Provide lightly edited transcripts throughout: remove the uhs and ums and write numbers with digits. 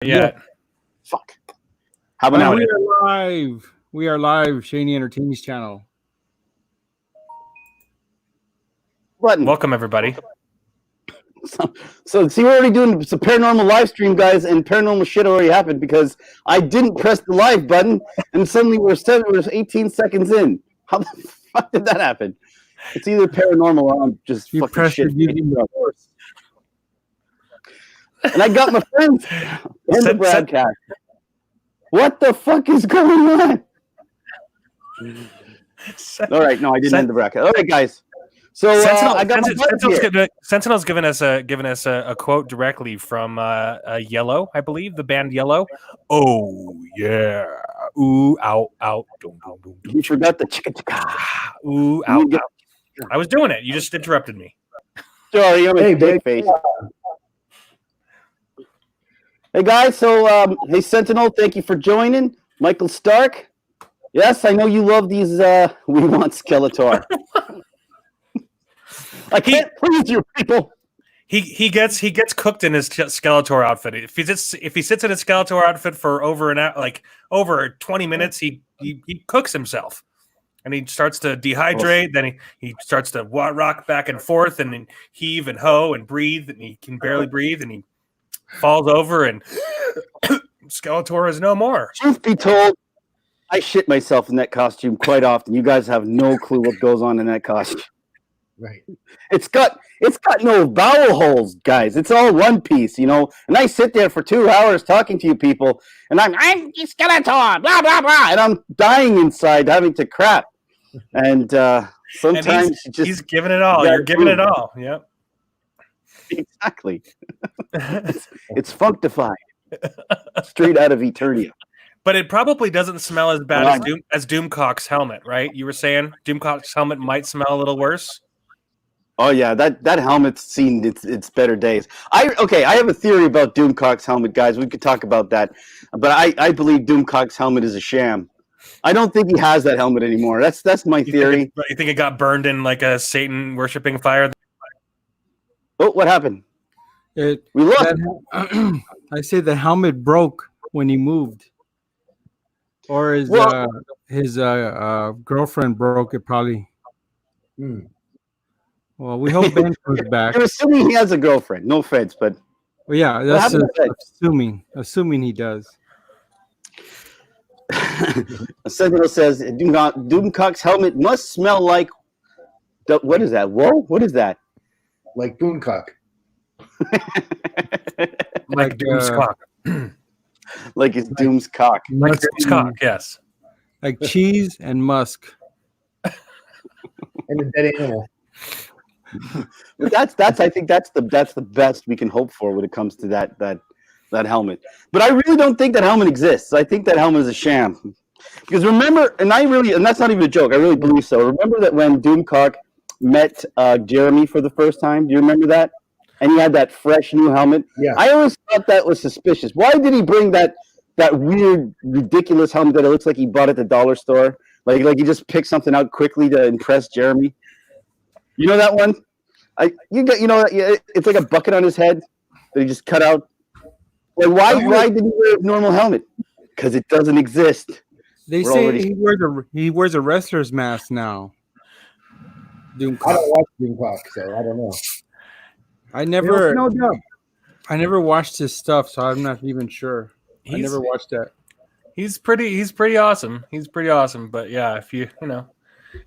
Yeah. Fuck. How about now? We are live. We are live. Shaney Entertainment's channel. Button. Welcome everybody. So see, we're already doing some paranormal live stream, guys, and paranormal shit already happened because I didn't press the live button, and suddenly we're 18 seconds in. How the fuck did that happen? It's either paranormal or I'm just You fucking shit. And I got my friends in the broadcast. What the fuck is going on? All right, no, I didn't end the broadcast. All right, guys. So I got Sentinel's given us a quote directly from Yellow, I believe, the band Yellow. Oh yeah, ooh, ow, ow, dum, dum, dum, dum. You forgot the chicka chicka. Ooh, ow, ow. I was doing it. You just interrupted me. Sorry, I'm a big face. Hey guys, so hey Sentinel, thank you for joining. Michael Stark. Yes, I know you love these. We want Skeletor. I can't please you people. He gets cooked in his Skeletor outfit. If he sits in his Skeletor outfit for over 20 minutes, he cooks himself, and he starts to dehydrate. Then he starts to rock back and forth and heave and hoe and breathe, and he can barely breathe, and he falls over, and Skeletor is no more. Truth be told, I shit myself in that costume quite often. You guys have no clue what goes on in that costume. Right. It's got no bowel holes, guys. It's all one piece, you know. And I sit there for 2 hours talking to you people, and I'm Skeletor, blah blah blah, and I'm dying inside, having to crap. And sometimes and he's giving it all. You're giving it all. Yep. Exactly. it's functified, straight out of Eternia. But it probably doesn't smell as bad as Doomcock's helmet, right? You were saying Doomcock's helmet might smell a little worse. Oh yeah, that helmet's seen its better days. I have a theory about Doomcock's helmet, guys. We could talk about that, but I believe Doomcock's helmet is a sham. I don't think he has that helmet anymore. That's my theory. You think it got burned in like a Satan worshipping fire? Oh, what happened? We lost. I say the helmet broke when he moved, or his girlfriend broke it probably. Well, we hope Ben comes back. You're assuming he has a girlfriend. No offense, but well, yeah, that's assuming he does. Sentinel says Doomcock's helmet must smell like. What is that? Whoa! What is that? Like Boomcock. Like Doom's cock. Like it's Doom's cock. Like Doom's cock, yes. Like cheese and musk. And a dead animal. But I think that's the best we can hope for when it comes to that helmet. But I really don't think that helmet exists. I think that helmet is a sham. Because remember, and that's not even a joke, I really believe so. Remember that when Doomcock met Jeremy for the first time? Do you remember that? And he had that fresh new helmet. Yeah. I always thought that was suspicious. Why did he bring that weird, ridiculous helmet that it looks like he bought at the dollar store? Like he just picked something out quickly to impress Jeremy. You know that one? It's like a bucket on his head that he just cut out. Like why did he wear a normal helmet? Because it doesn't exist. They say he wears a wrestler's mask now. Doomcock. I don't watch Doomcock, so I don't know. I never watched his stuff, so I'm not even sure. I never watched that. He's pretty awesome. He's pretty awesome. But yeah, if you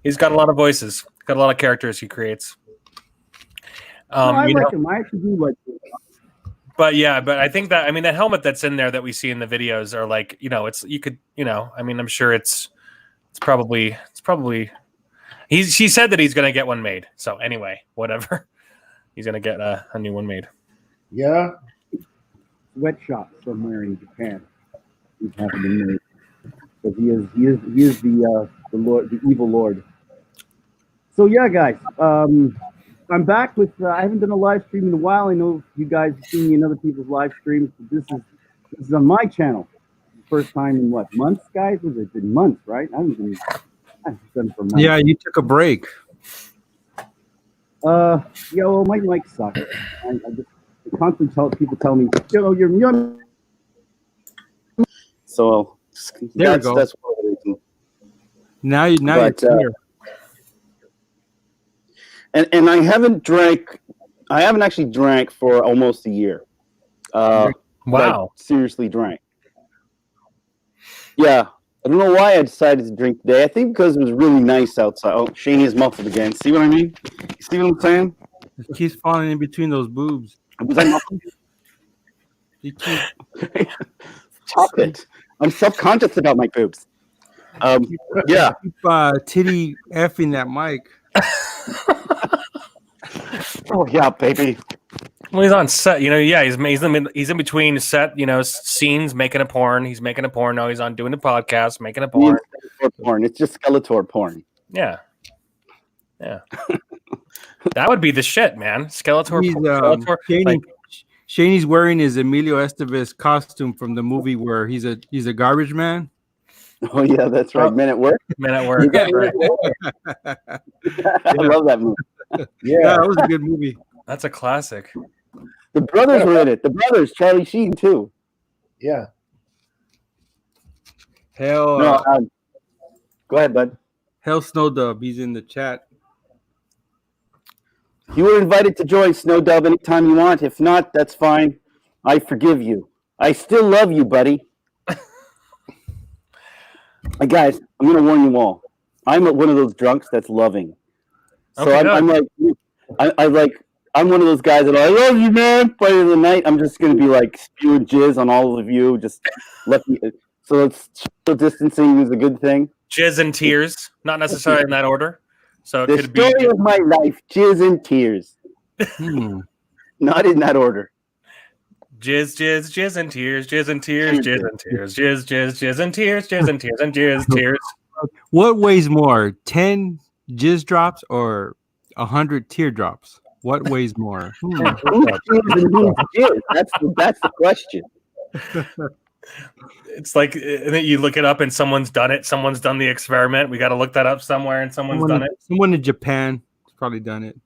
he's got a lot of voices, got a lot of characters he creates. I like him. I actually do like him. But yeah, I think that that helmet that's in there that we see in the videos are like, I'm sure it's probably she said that he's gonna get one made. So anyway, whatever. He's gonna get a new one made. Yeah. Sweatshop somewhere in Japan. He's having been made. Because he is the Lord, the evil Lord. So yeah, guys. I'm back with. I haven't done a live stream in a while. I know you guys have seen me in other people's live streams, but this is on my channel. First time in what, months, guys? Was it been months, right? I've done for months. Yeah, you took a break. Yeah, well, my mic sucks. I constantly people tell me, you're So There we go. That's one of the reasons. Now you're clear. And I haven't actually drank for almost a year. Wow. Like, seriously drank. Yeah. I don't know why I decided to drink today. I think because it was really nice outside. Oh, Shaney is muffled again. See what I mean? You see what I'm saying? It keeps falling in between those boobs. Was I muffled? You keep Stop it. I'm self-conscious about my boobs. Yeah. titty effing that mic. Oh yeah, baby. Well, he's on set, Yeah, he's in between set, scenes, making a porn. He's making a porn. No, he's on doing the podcast, making a porn. Porn. It's just Skeletor porn. Yeah. That would be the shit, man. Skeletor. Shaney's wearing his Emilio Estevez costume from the movie where he's a garbage man. Oh yeah, that's right. Men at Work. Men at Work. Right. I love that movie. Yeah, that was a good movie. That's a classic. The brothers were in it. The brothers, Charlie Sheen too. Yeah. Hell. No, go ahead, bud. Hell Snowdub. He's in the chat. You were invited to join Snowdub anytime you want. If not, that's fine. I forgive you. I still love you, buddy. Hey guys, I'm going to warn you all. I'm one of those drunks that's loving. So okay, I'm one of those guys that I love you, man. By the end of the night, I'm just going to be like spewing jizz on all of you. Just let me. So it's social distancing is a good thing. Jizz and tears, not necessarily in that order. So it the could story be of my life, jizz and tears. Not in that order. Jizz and tears, jizz and tears, jizz and tears, jizz and tears, jizz and tears, and tears. What weighs more, 10 jizz drops or 100 teardrops? What weighs more? That's the question. It's like and then you look it up and someone's done it. Someone's done the experiment. We got to look that up somewhere, and someone done it. Someone in Japan has probably done it.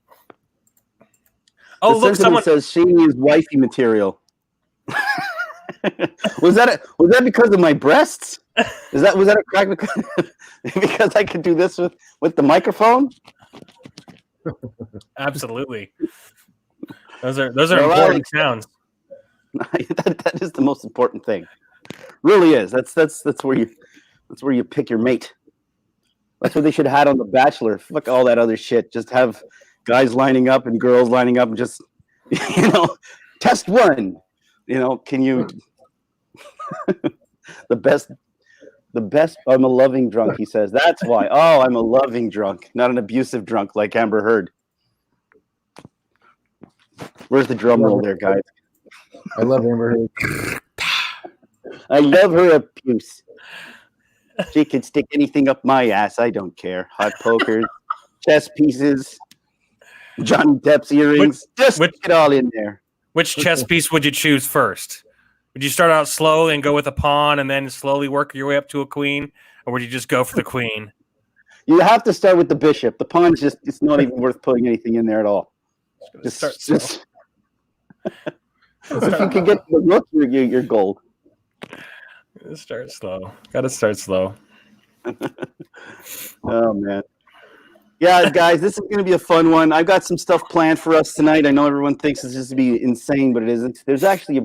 Oh, look! Someone says Shaney is wifey material. was that because of my breasts? Was that a crack because I could do this with the microphone? Absolutely. Those are important sounds. That is the most important thing. Really is. That's where you pick your mate. That's what they should have had on The Bachelor. Fuck all that other shit. Just have guys lining up and girls lining up and just test one. Can you the best I'm a loving drunk, he says. That's why. Oh, I'm a loving drunk, not an abusive drunk like Amber Heard. Where's the drum roll there, guys? I love Amber Heard. I love her abuse. She can stick anything up my ass. I don't care. Hot pokers, chess pieces, Johnny Depp's earrings. Just get it all in there. Which chess piece would you choose first? Would you start out slow and go with a pawn and then slowly work your way up to a queen? Or would you just go for the queen? You have to start with the bishop. The pawn's it's not even worth putting anything in there at all. Just if you can get the rook, you're gold. Start slow. Gotta start slow. Oh, man. Yeah, guys, this is going to be a fun one. I've got some stuff planned for us tonight. I know everyone thinks this is going to be insane, but it isn't. There's actually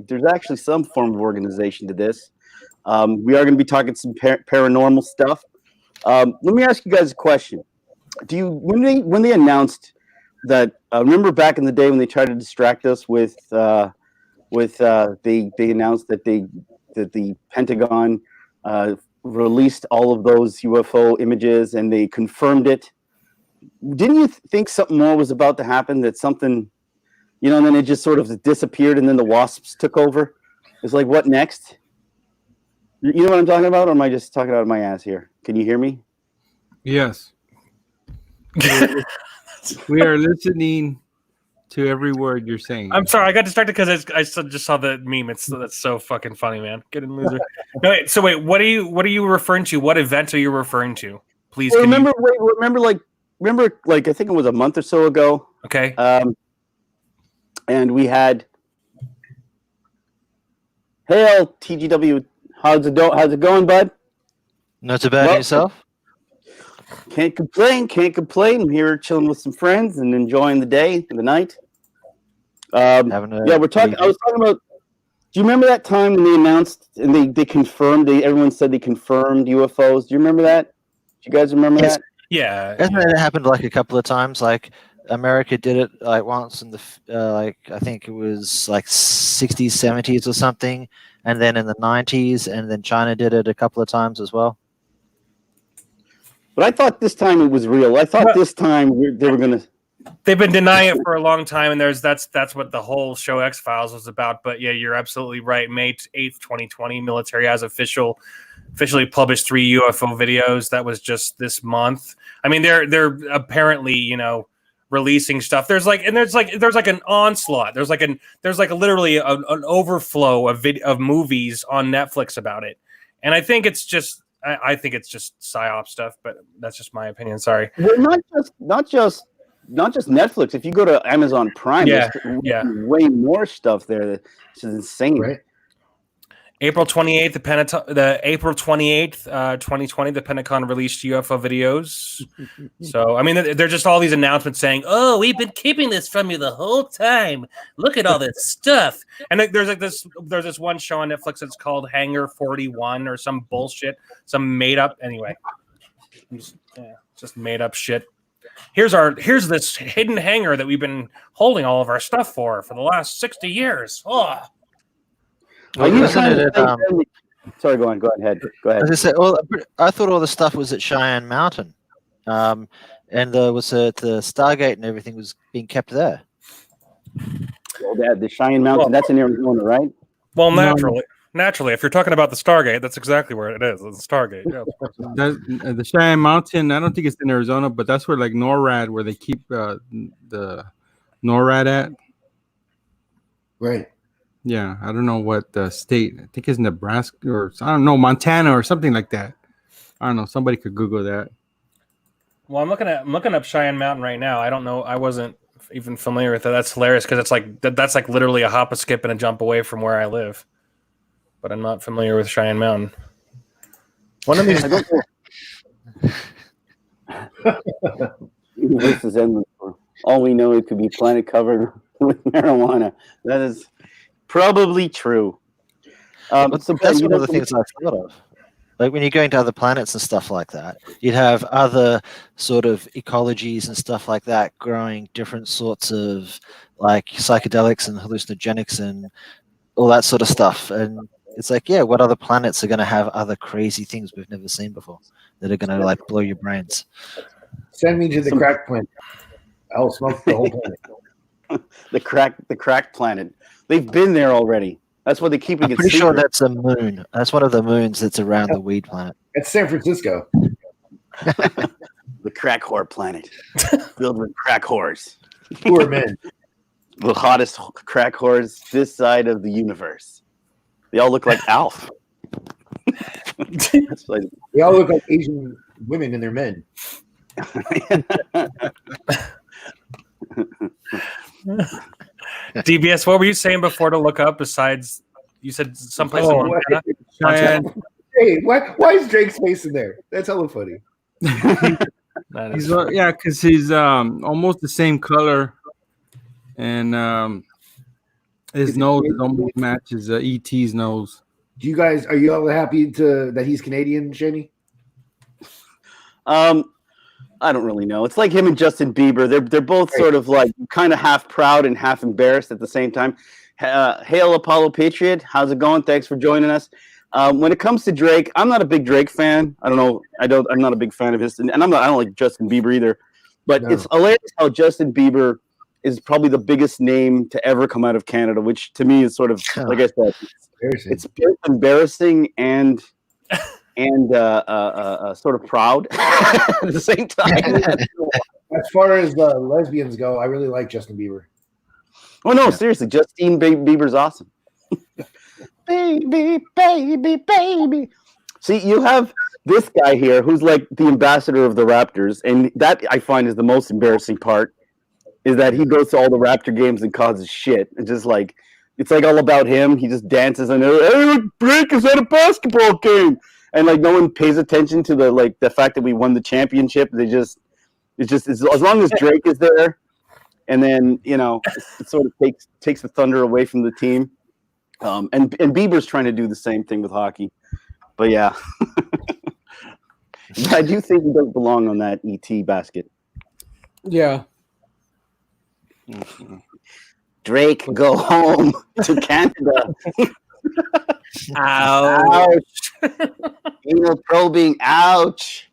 some form of organization to this. We are going to be talking some paranormal stuff. Let me ask you guys a question. When they announced that? Remember back in the day when they tried to distract us with they announced that the Pentagon released all of those UFO images and they confirmed it. Didn't you think something more was about to happen? That something, and then it just sort of disappeared, and then the wasps took over. It's like, what next? You know what I'm talking about, or am I just talking out of my ass here? Can you hear me? Yes. We are listening to every word you're saying. I'm sorry, I got distracted because I just saw the meme. That's so fucking funny, man. Get in, loser. No, wait. So wait, what are you referring to? What event are you referring to? Please. Well, remember, I think it was a month or so ago. Okay. And we had Hail TGW. How's it going, bud? Not too bad Well, yourself? Can't complain. I'm here chilling with some friends and enjoying the day and the night. We're talking. I was talking about. Do you remember that time when they announced and they confirmed? Everyone said they confirmed UFOs. Do you remember that? Do you guys remember that? Yeah. Hasn't it happened like a couple of times? Like America did it like once in the like I think it was like 60s, 70s or something, and then in the 90s, and then China did it a couple of times as well. But I thought this time it was real. I thought this time they were going to. They've been denying it for a long time, and that's what the whole show X-Files was about. But yeah, you're absolutely right. May 8th, 2020, military has officially published 3 UFO videos. That was just this month. I mean, they're apparently, releasing stuff. There's like an onslaught. There's literally an overflow of movies on Netflix about it. And I think it's just psyop stuff, but that's just my opinion. Sorry. Well, not just Netflix. If you go to Amazon Prime, there's way more stuff there. That's insane. Right. April 28th, 2020, the Pentagon released UFO videos. So, I mean, they're just all these announcements saying, "Oh, we've been keeping this from you the whole time. Look at all this stuff." And there's this one show on Netflix that's called Hangar 41 or some bullshit, some made up. Anyway, just made up shit. Here's this hidden hangar that we've been holding all of our stuff for the last 60 years. Oh. Sorry, go ahead. I thought all the stuff was at Cheyenne Mountain, and there was the Stargate and everything was being kept there. Well, the Cheyenne Mountain, that's in Arizona, right? Well, naturally, if you're talking about the Stargate, that's exactly where it is. It's the Stargate. Yeah. The Cheyenne Mountain, I don't think it's in Arizona, but that's where like NORAD, where they keep the NORAD at. Right. Yeah, I don't know what the state. I think it's Nebraska or I don't know, Montana or something like that. I don't know. Somebody could Google that. Well, I'm looking up Cheyenne Mountain right now. I don't know. I wasn't even familiar with it. That's hilarious because it's like that's like literally a hop, a skip, and a jump away from where I live. But I'm not familiar with Cheyenne Mountain. One of these. This is endless. For all we know, it could be planet covered with marijuana. That is probably true. That's one of the things I thought of. Like when you're going to other planets and stuff like that, you'd have other sort of ecologies and stuff like that growing different sorts of like psychedelics and hallucinogenics and all that sort of stuff. And it's like, yeah, what other planets are going to have other crazy things we've never seen before that are going to like blow your brains? Send me to the crack planet. I'll smoke the whole planet. the crack planet. They've been there already. That's why they keep it. I'm pretty sure that's a moon. That's one of the moons that's around the weed planet. It's San Francisco. The crack whore planet, filled with crack whores. Who are men? The hottest crack whores this side of the universe. They all look like Alf. That's like, they all look like Asian women and they're men. DBS, what were you saying before to look up? Besides, you said someplace in Montana. Hey, why is Drake's face in there? That's hella funny. Because he's almost the same color, and his nose almost matches ET's nose. Are you all happy that he's Canadian, Shani? I don't really know. It's like him and Justin Bieber. They're both sort of like kind of half proud and half embarrassed at the same time. Hail Apollo Patriot. How's it going? Thanks for joining us. When it comes to Drake, I'm not a big Drake fan. I don't know. I'm not a big fan of his, and I don't like Justin Bieber either. But It's hilarious how Justin Bieber is probably the biggest name to ever come out of Canada, which to me is sort of like I said, it's both embarrassing and sort of proud at the same time. As far as the lesbians go, I really like Justin Bieber. Oh no, seriously, Justin Bieber's awesome. Baby, baby, baby. See, you have this guy here who's like the ambassador of the Raptors, and that I find is the most embarrassing part. Is that he goes to all the Raptor games and causes shit, and just like It's like all about him. He just dances and hey, look, Drake is at a basketball game, and like no one pays attention to the fact that we won the championship. It's just as long as Drake is there, and then it sort of takes the thunder away from the team. And Bieber's trying to do the same thing with hockey, but yeah, I do think he does belong on that ET basket. Yeah. Drake, go home to Canada. Ouch. Anal probing. Ouch.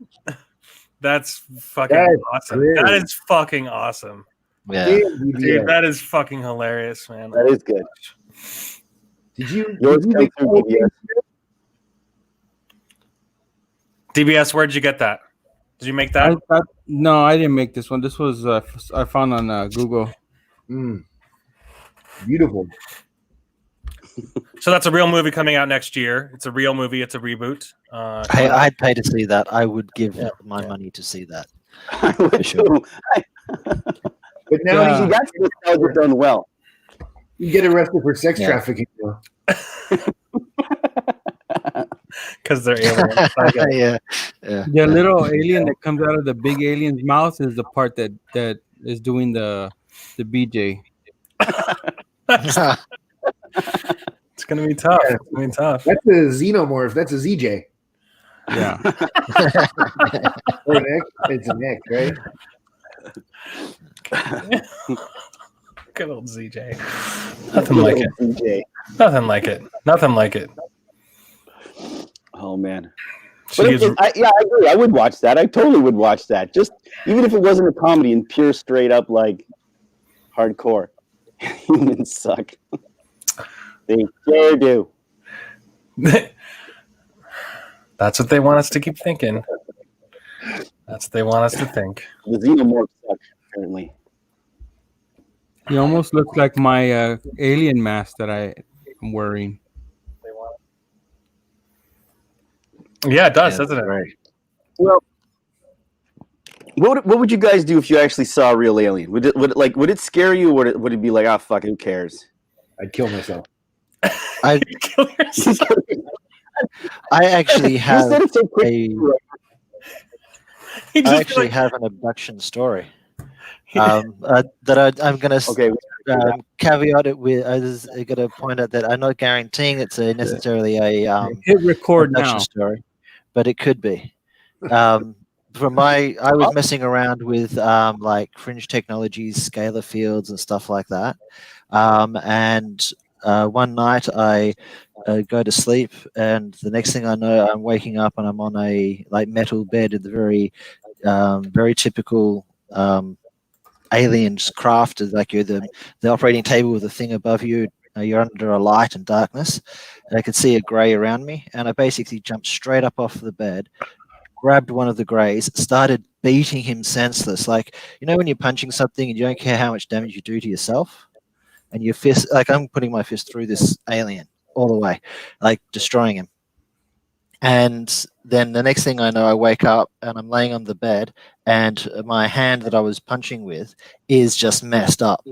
That's fucking awesome. great. That is fucking awesome. Yeah. Dude, that is fucking hilarious, man. That is good. Did you? Yours comes through DBS. DBS, where'd you get that? Did you make that? No, I didn't make this one. This was I found on Google. Beautiful. So that's a real movie coming out next year. It's a real movie. It's a reboot. Hey, I'd pay to see that. I would give my money to see that. I would sure. too. But now See, that's nostalgia done well. you get arrested for sex Yeah. trafficking. Though. Because they're aliens. I get it. Yeah. The little alien that comes out of the big alien's mouth is the part that is doing the BJ. It's gonna be tough. It's gonna be tough. That's a xenomorph. That's a ZJ. Yeah. Or an X. It's an X, right? Good old ZJ. Nothing like it. DJ. Nothing like it. Nothing like it. Oh man. She But gives- I agree. I would watch that. I totally would watch that. Just even if it wasn't a comedy and pure straight up like hardcore. Humans suck. They sure do. That's what they want us to keep thinking. That's what they want us to think. The xenomorphs suck, apparently. He almost looks like my alien mask that I am wearing. Yeah, it does, Yeah, doesn't it? right. Well, what would you guys do if you actually saw a real alien? Would it scare you, or would it be like, ah, fuck, who cares? I'd kill myself. I Kill yourself. I actually have Instead of so quick, a You I just actually like- have an abduction story that I'm going to okay, caveat it with. I was going to point out that I'm not guaranteeing it's necessarily a Hit record abduction now. story, but it could be. I was messing around with like fringe technologies, scalar fields, and stuff like that. And one night I go to sleep, and the next thing I know, I'm waking up and I'm on a like metal bed in the very typical aliens craft. Like you're the operating table with a thing above you. You're under a light and darkness, and I could see a grey around me. And I basically jumped straight up off the bed, grabbed one of the greys, started beating him senseless. Like, you know, when you're punching something and you don't care how much damage you do to yourself, and your fist, like I'm putting my fist through this alien all the way, like destroying him. And then the next thing I know, I wake up and I'm laying on the bed, and my hand that I was punching with is just messed up.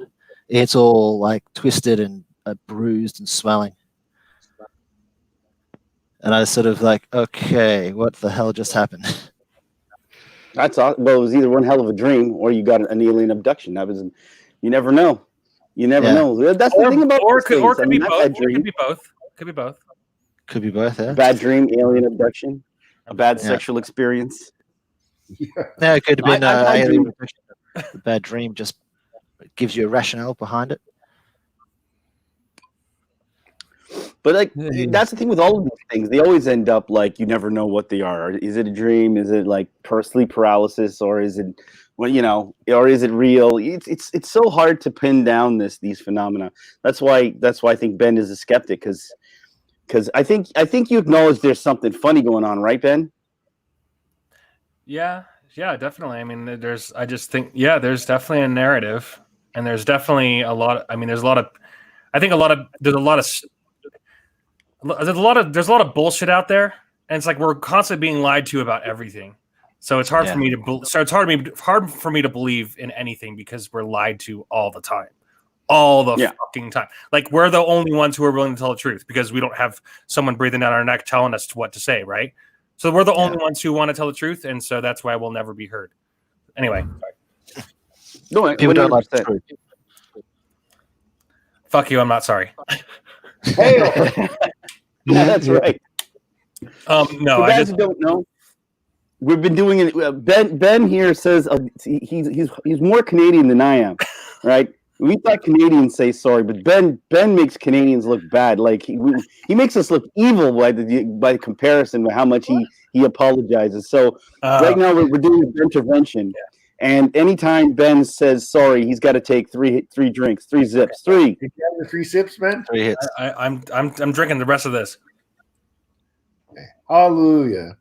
It's all like twisted and bruised and swelling. And I was sort of like, okay, what the hell just happened? that's all. Well, it was either one hell of a dream, or you got an alien abduction. You never know. You never Yeah. know. That's the thing about or these could things. I be mean, not both. bad It dream, could be both. Could be both. Could be both, yeah. bad dream, alien abduction, a bad Yeah. sexual experience. Yeah, it could have been I alien dream- abduction. A bad dream just gives you a rationale behind it. But like Yeah. that's the thing with all of these things. They always end up like you never know what they are. Is it a dream? Is it like sleep paralysis, or is it or is it real? It's so hard to pin down these phenomena. That's why I think Ben is a skeptic, because I think you acknowledge there's something funny going on, right, Ben? Yeah, definitely. I mean, there's definitely a narrative, and there's definitely a lot. There's a lot of bullshit out there, and it's like we're constantly being lied to about everything. So it's hard Yeah. for me to hard for me to believe in anything because we're lied to all the time. all the Yeah. fucking time. Like we're the only ones who are willing to tell the truth because we don't have someone breathing down our neck telling us what to say, right? So we're the only ones who want to tell the truth, and so that's why we'll never be heard. Anyway, No, People don't like the 100%. truth. fuck you. I'm not sorry. Hey, That's right. No, For I guys just who don't know, we've been doing it. Ben here says he's more Canadian than I am, right? We thought Canadians say sorry, but Ben makes Canadians look bad. Like he makes us look evil by comparison with how much he apologizes. So right now we're doing an intervention, and anytime Ben says sorry, he's got to take three drinks, 3 zips, 3. did you have the 3 sips, man? 3 hits. I'm drinking the rest of this. Hallelujah.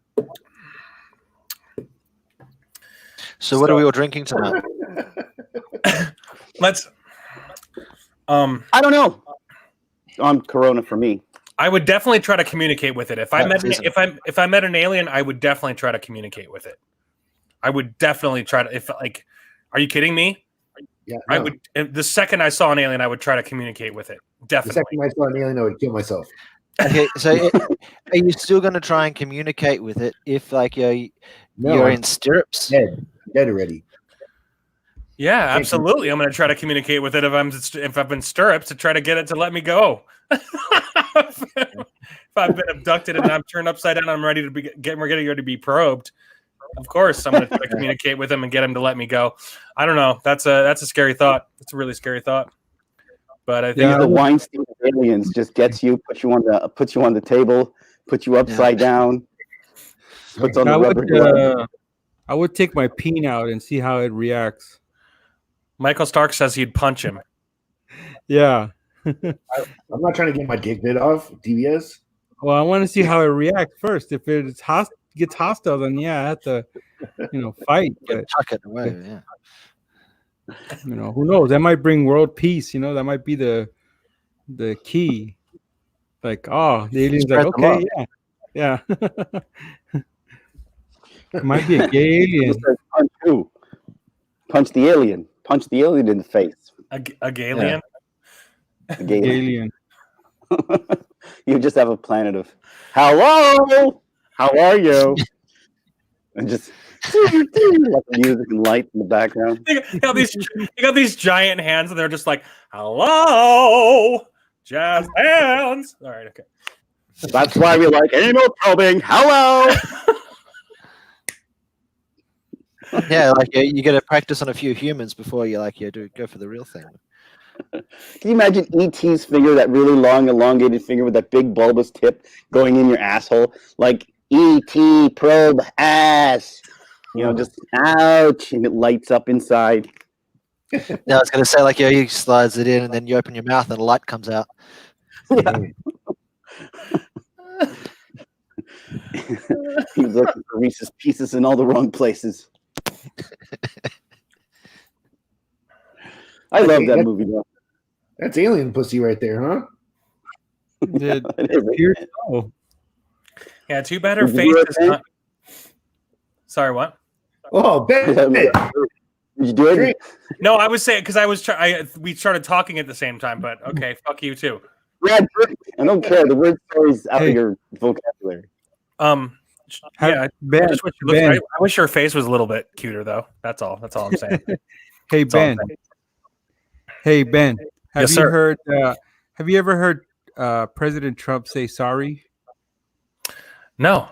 So what are we all drinking tonight? Let's. I don't know. On Corona for me. I would definitely try to communicate with it. If I met season. if I met an alien, I would definitely try to communicate with it. I would definitely try to. If like, are you kidding me? Yeah, I no. would. The second I saw an alien, I would try to communicate with it. The Definitely. second I saw an alien, I would kill myself. Okay, so are you still going to try and communicate with it if like you're No, I'm in stirrups? dead. I'm dead already. Yeah, absolutely. I'm going to try to communicate with it if I've been stirrups to try to get it to let me go. If I've been abducted and I'm turned upside down, I'm ready to we're getting ready to be probed. Of course, I'm going to try to communicate with him and get him to let me go. I don't know. That's a scary thought. It's a really scary thought. But I think The Weinstein of aliens just gets you, puts you on the table, puts you upside down, puts on the rubber glove. I would take my peen out and see how it reacts. Michael Stark says he'd punch him. Yeah. I'm not trying to get my dick bit off. DBS. Well, I want to see how it reacts first. If it gets hostile, then yeah, I have to, fight. But Tuck it away, yeah. who knows? That might bring world peace. That might be the key. Like, the alien's like, Spread the okay, yeah. It might be a gay alien. Punch who? Punch the alien. Punch the alien in the face. A Galian? The gay Alien. You just have a planet of hello, how are you? And just like music and lights in the background. You got these giant hands, and they're just like, "Hello, jazz hands." All right, okay. That's why we like anal probing. Hello. Yeah, like you got to practice on a few humans before you go for the real thing. Can you imagine E.T.'s finger, that really long, elongated finger with that big bulbous tip going in your asshole? Like, E.T. probe ass. Just ouch, and it lights up inside. Yeah, I was going to say, he slides it in, and then you open your mouth, and a light comes out. Yeah. He was looking for Reese's Pieces in all the wrong places. I love that movie, though. That's alien pussy right there, huh? It appears so. Yeah, too bad her Did face you do is it, not. Sorry, what? Oh, Ben. Did you do it? No, I was saying because we started talking at the same time, but okay, fuck you too. Brad, I don't care. The word story's out of your vocabulary. Yeah, Ben, I just wish, I wish her face was a little bit cuter, though. That's all. That's all I'm saying. Hey Ben. Hey Ben. Have Yes, you sir. heard? Have you ever heard President Trump say sorry? No.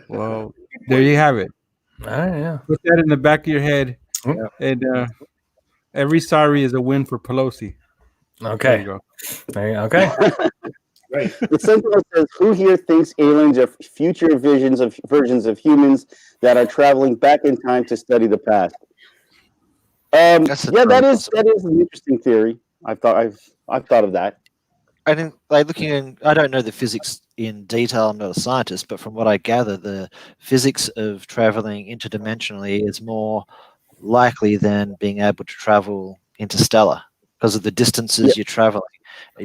Well, there you have it. Yeah. Put that in the back of your head, Yeah. and every sorry is a win for Pelosi. There Okay. you go. Okay. Right. The Sentinel says, "Who here thinks aliens are future versions of humans that are traveling back in time to study the past?" That's a Yeah, very that is an interesting theory. I've thought of that. I didn't looking in. I don't know the physics in detail. I'm not a scientist, but from what I gather, the physics of traveling interdimensionally is more likely than being able to travel interstellar because of the distances you're traveling.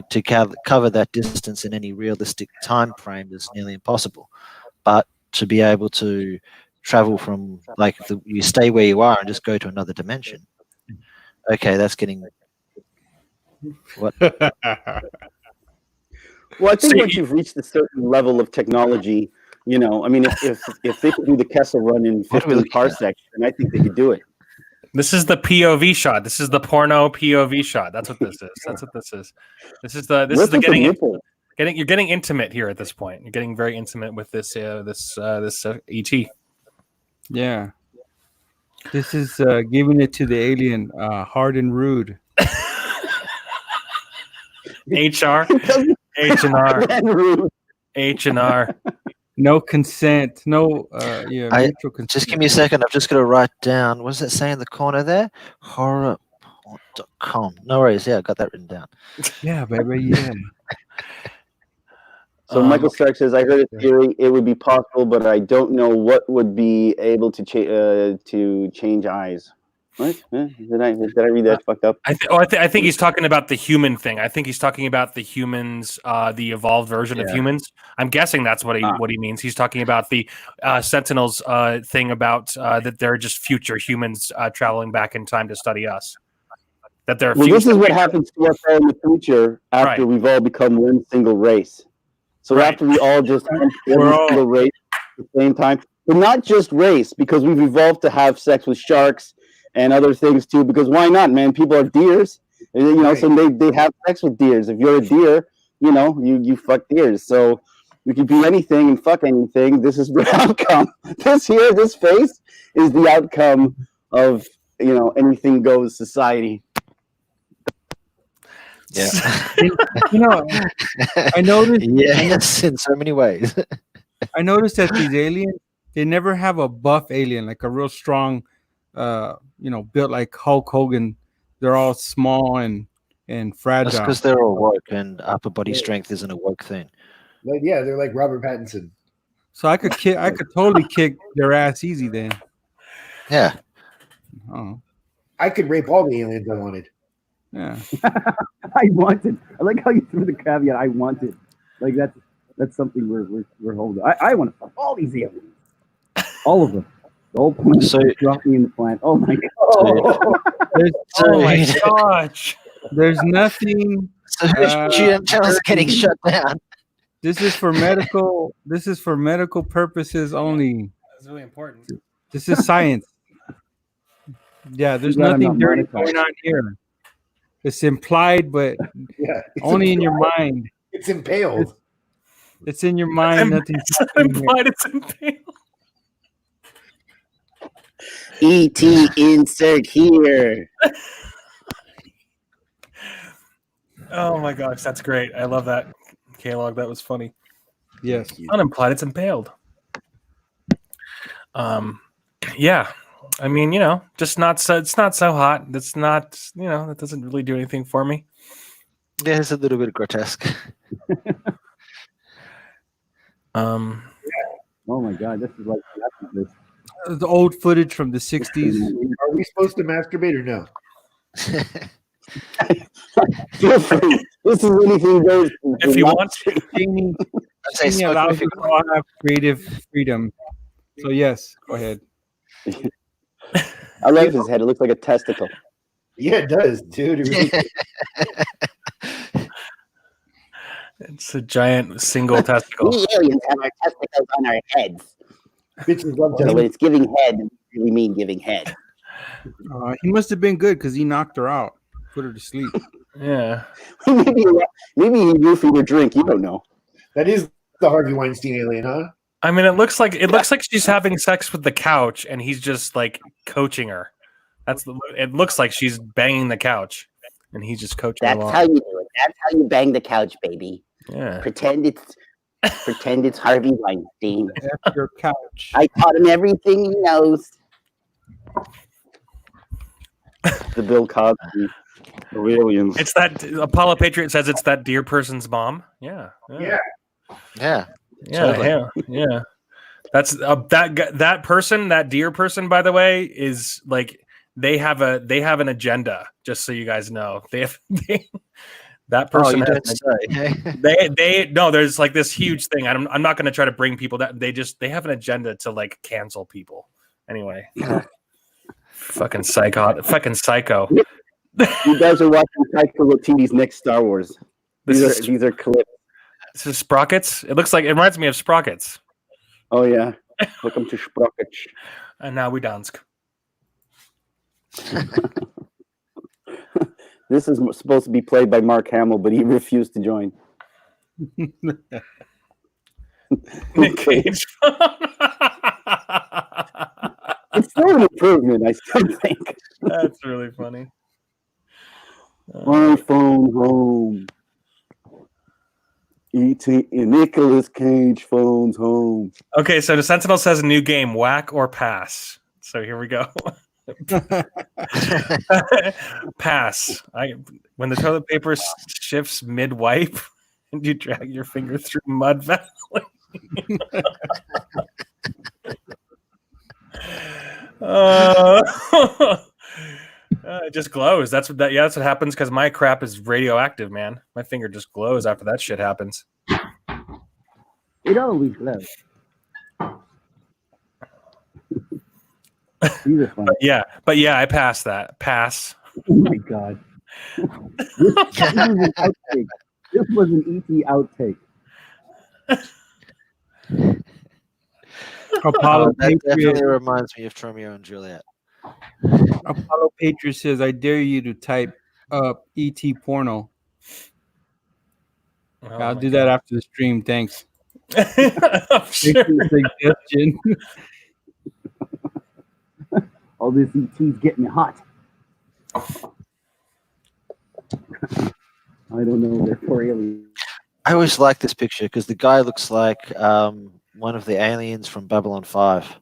To cover that distance in any realistic time frame is nearly impossible. But to be able to travel from you stay where you are and just go to another dimension. Okay, that's getting What? Well, I think So once you've reached a certain level of technology, you know, I mean, if they could do the Kessel run in What are we 15 looking at? parsecs, then I think they could do it. This is the POV shot. This is the porno POV shot. That's what this is. That's what this is. This is the Look at the getting nipple. you're getting intimate here at this point. You're getting very intimate with this ET. Yeah. This is giving it to the alien, hard and rude. HR, H&R, H&R. No consent. No, mutual consent. Just give me a second. I've just got to write down. What does it say in the corner there? Horror.com. No worries. Yeah, I got that written down. Yeah, baby. Yeah. So Michael Stark says, I heard a theory. It would be possible, but I don't know what would be able to change eyes. What? Did I read that fucked up? I think he's talking about the human thing. I think he's talking about the humans, the evolved version of humans. I'm guessing that's what he means. He's talking about the Sentinels thing about that they're just future humans traveling back in time to study us. That they're this is what happens to us all in the future after we've all become one single race. So after we all just one single race at the same time, but not just race, because we've evolved to have sex with sharks and other things too, because why not, man? People are deers, you know, so they have sex with deers. If you're a deer, you know, you fuck deers. So you can be anything and fuck anything. This is the outcome. This face is the outcome of, you know, anything goes society. Yeah. You know, I noticed. Yes, in so many ways. I noticed that these aliens, they never have a buff alien, like a real strong, built like Hulk Hogan. They're all small and fragile. That's because they're all woke, and upper body strength isn't a woke thing. Like, yeah, they're like Robert Pattinson. So I could totally kick their ass easy then. Yeah. Oh. I could rape all the aliens I wanted. Yeah. I wanted. I like how you threw the caveat. I wanted. Like that's something we're holding. I want to fuck all these aliens. All of them. The whole planet. So drop me in the planet. Oh my god. Oh my gosh. There's nothing. So channel's getting shut down. This is for medical. This is for medical purposes only. That's really important. This is science. Yeah, there's nothing dirty going on here. It's implied, but only in your mind. It's impaled. It's in your mind. Nothing's implied. It's impaled. E.T. insert here. Oh my gosh, that's great. I love that. K-Log, that was funny. Yes. Unimplied, it's impaled. Yeah. I mean, you know, just not so. It's not so hot. It's not, you know, that doesn't really do anything for me. Yeah, it's a little bit grotesque. Oh my god, this is like the old footage from the 60s. Are we supposed to masturbate or no? Feel free. This is anything goes. If you want to. Jamie allows us to all have creative freedom. So yes, go ahead. I love his head. It looks like a testicle. Yeah, it does, dude. It really It's a giant single testicle. We aliens have our testicles on our heads. Bitches love So when it's giving head, we really mean giving head. He must have been good because he knocked her out, put her to sleep. Yeah. maybe he roofied her drink. You don't know. That is the Harvey Weinstein alien, huh? I mean, it looks like she's having sex with the couch, and he's just like coaching her. It looks like she's banging the couch, and he's just coaching. That's how you do it. That's how you bang the couch, baby. Yeah. Pretend it's Harvey Weinstein. That's your couch. I taught him everything he knows. The Bill Cosby. The aliens. It's that Apollo Patriot says it's that dear person's mom. Yeah. Yeah. That's that person, that deer person, by the way, is like they have an agenda. Just so you guys know, that person. There's like this huge thing. I'm not going to try to bring people that they have an agenda to like cancel people. Anyway, fucking psycho. You guys are watching Taika Waititi's next Star Wars. This These are clips. is Sprockets. It looks like it reminds me of Sprockets. Oh yeah, welcome to Sprockets. And now we Dansk. This is supposed to be played by Mark Hamill, but he refused to join. Nick Cage. It's still an improvement, I still think. That's really funny. My phone home. E.T. and Nicolas Cage phones home. Okay, so the Sentinel says a new game: whack or pass. So here we go. Pass. When the toilet paper shifts mid wipe, and you drag your finger through mud valley. It just glows. That's what happens because my crap is radioactive, man. My finger just glows after that shit happens. It always glows. These are fun. But yeah, I passed that. Pass. Oh my god. This was an outtake. This was an ET outtake. Apollo that definitely Patriot. reminds me of Romeo and Juliet. Apollo Patriot says, "I dare you to type up ET porno." Oh I'll my do that after the stream. Thanks. I'm Thanks sure. for the suggestion. All this ET's getting hot. I don't know. They're for aliens. I always like this picture because the guy looks like one of the aliens from Babylon 5.